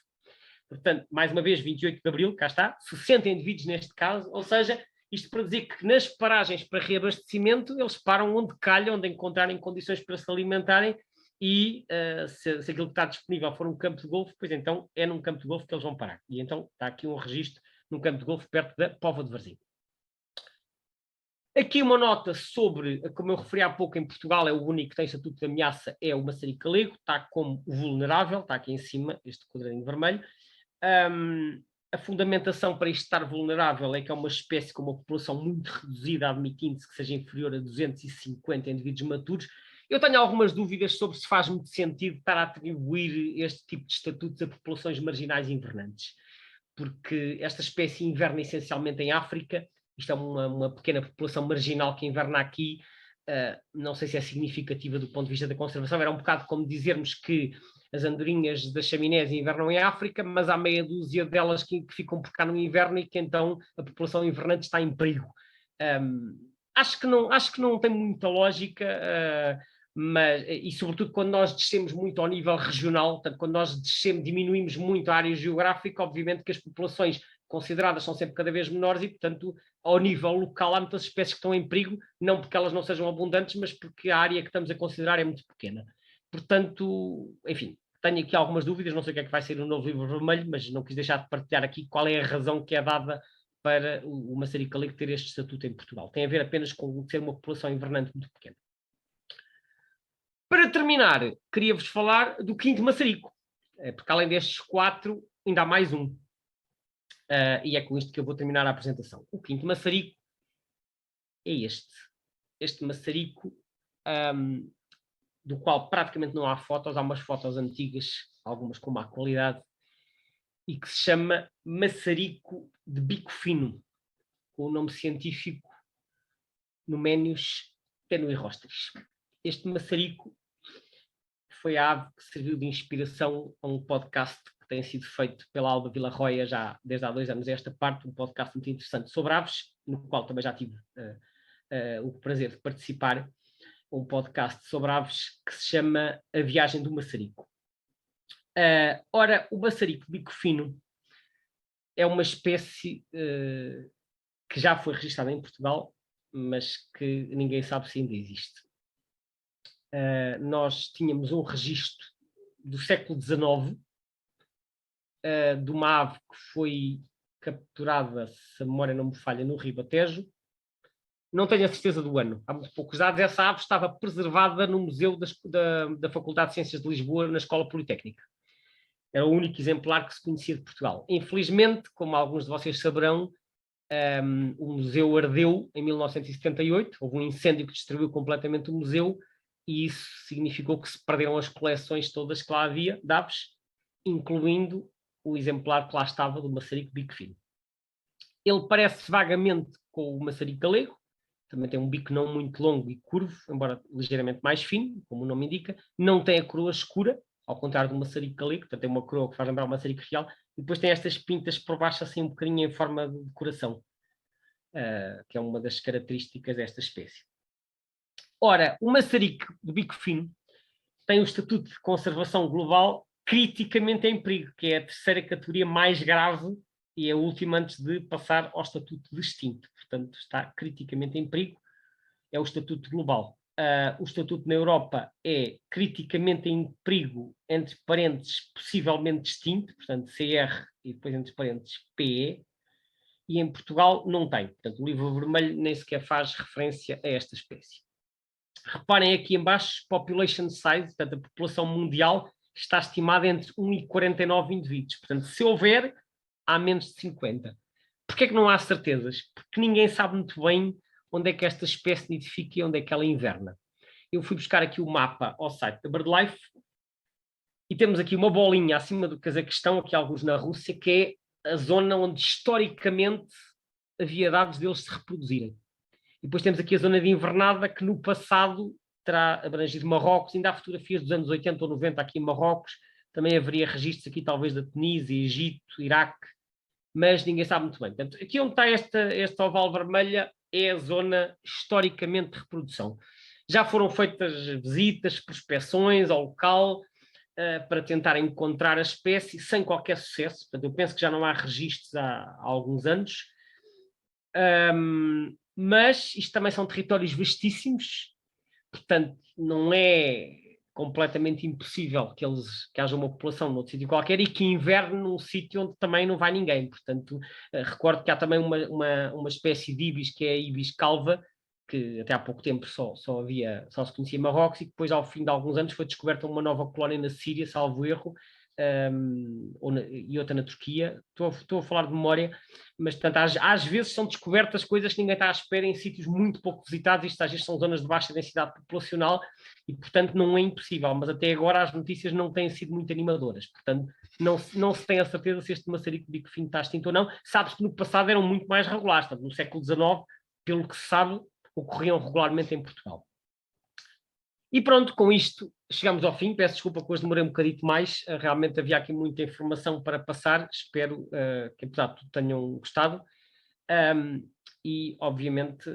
[SPEAKER 1] Portanto, mais uma vez, 28 de abril, cá está, 60 indivíduos neste caso, ou seja, isto para dizer que nas paragens para reabastecimento eles param onde calham, onde encontrarem condições para se alimentarem e se aquilo que está disponível for um campo de golfe, pois então é num campo de golfe que eles vão parar. E então está aqui um registro num campo de golfe perto da Póvoa de Varzim. Aqui uma nota sobre, como eu referi há pouco, em Portugal é o único que tem estatuto de ameaça, é o maçarico galego, está como vulnerável, está aqui em cima, este quadradinho vermelho. A fundamentação para isto estar vulnerável é que é uma espécie com uma população muito reduzida, admitindo-se que seja inferior a 250 indivíduos maturos. Eu tenho algumas dúvidas sobre se faz muito sentido estar a atribuir este tipo de estatutos a populações marginais invernantes, porque esta espécie inverna essencialmente em África. Isto é uma pequena população marginal que inverna aqui. Não sei se é significativa do ponto de vista da conservação. Era um bocado como dizermos que as andorinhas das chaminés invernam em África, mas há meia dúzia delas que ficam por cá no inverno e que então a população invernante está em perigo. Acho que não tem muita lógica, e sobretudo quando nós descemos muito ao nível regional, portanto, quando nós diminuímos muito a área geográfica, obviamente que as populações consideradas são sempre cada vez menores e, portanto, ao nível local há muitas espécies que estão em perigo, não porque elas não sejam abundantes, mas porque a área que estamos a considerar é muito pequena. Portanto, enfim, tenho aqui algumas dúvidas, não sei o que é que vai ser o novo livro vermelho, mas não quis deixar de partilhar aqui qual é a razão que é dada para o maçarico galego ter este estatuto em Portugal. Tem a ver apenas com ser uma população invernante muito pequena. Para terminar, queria-vos falar do quinto maçarico, porque além destes 4, ainda há mais um. E é com isto que eu vou terminar a apresentação. O quinto maçarico é este. Este maçarico, do qual praticamente não há fotos, há umas fotos antigas, algumas com má qualidade, e que se chama maçarico de bico fino, com o nome científico Numenius tenuirrostris. Este maçarico foi a ave que serviu de inspiração a um podcast que tem sido feito pela Alba Villarroia já desde há 2 anos esta parte, um podcast muito interessante sobre aves, no qual também já tive o prazer de participar, um podcast sobre aves que se chama A Viagem do Maçarico. Ora, o maçarico bico fino é uma espécie que já foi registada em Portugal, mas que ninguém sabe se ainda existe. Nós tínhamos um registro do século XIX de uma ave que foi capturada, se a memória não me falha, no Ribatejo, não tenho a certeza do ano, há muito poucos dados. Essa ave estava preservada no Museu da Faculdade de Ciências de Lisboa, na Escola Politécnica. Era o único exemplar que se conhecia de Portugal. Infelizmente, como alguns de vocês saberão, o museu ardeu em 1978, houve um incêndio que destruiu completamente o museu, e isso significou que se perderam as coleções todas que lá havia de aves, incluindo o exemplar que lá estava do maçarico bico fino. Ele parece vagamente com o maçarico galego, também tem um bico não muito longo e curvo, embora ligeiramente mais fino, como o nome indica, não tem a coroa escura, ao contrário do maçarico galego, portanto tem uma coroa que faz lembrar o maçarico real, e depois tem estas pintas por baixo assim um bocadinho em forma de coração, que é uma das características desta espécie. Ora, o maçarico de bico fino tem o estatuto de conservação global criticamente em perigo, que é a terceira categoria mais grave e é a última antes de passar ao estatuto de extinto. Portanto, está criticamente em perigo, é o estatuto global. O estatuto na Europa é criticamente em perigo, entre parênteses, possivelmente extinto, portanto, CR e depois entre parênteses PE, e em Portugal não tem. Portanto, o livro vermelho nem sequer faz referência a esta espécie. Reparem aqui em baixo, population size, portanto, a população mundial está estimada entre 1 e 49 indivíduos. Portanto, se houver, há menos de 50. Porquê é que não há certezas? Porque ninguém sabe muito bem onde é que esta espécie nidifica e onde é que ela inverna. Eu fui buscar aqui o mapa ao site da BirdLife e temos aqui uma bolinha acima do Cazaquistão, aqui alguns na Rússia, que é a zona onde historicamente havia dados deles se reproduzirem. E depois temos aqui a zona de invernada, que no passado terá abrangido Marrocos, ainda há fotografias dos anos 80 ou 90 aqui em Marrocos, também haveria registros aqui talvez da Tunísia, Egito, Iraque, mas ninguém sabe muito bem. Portanto, aqui onde está esta oval vermelha é a zona historicamente de reprodução. Já foram feitas visitas, prospeções ao local para tentar encontrar a espécie, sem qualquer sucesso. Portanto, eu penso que já não há registros há alguns anos. Mas isto também são territórios vastíssimos, portanto, não é completamente impossível que haja uma população noutro sítio qualquer e que inverne num sítio onde também não vai ninguém. Portanto, recordo que há também uma espécie de ibis, que é a ibis calva, que até há pouco tempo só se conhecia em Marrocos, e que depois, ao fim de alguns anos, foi descoberta uma nova colónia na Síria, salvo erro, e outra na Turquia. Estou a falar de memória, mas portanto, às vezes são descobertas coisas que ninguém está à espera em sítios muito pouco visitados. Isto às vezes são zonas de baixa densidade populacional e, portanto, não é impossível, mas até agora as notícias não têm sido muito animadoras. Portanto, não se tem a certeza se este maçarico de bico fino está extinto ou não. Sabe-se que no passado eram muito mais regulares, portanto, no século XIX, pelo que se sabe, ocorriam regularmente em Portugal. E pronto, com isto chegamos ao fim. Peço desculpa que hoje demorei um bocadito mais. Realmente havia aqui muita informação para passar. Espero que, apesar de tudo, tenham gostado. E, obviamente,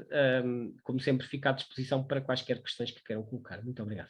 [SPEAKER 1] como sempre, fico à disposição para quaisquer questões que queiram colocar. Muito obrigado.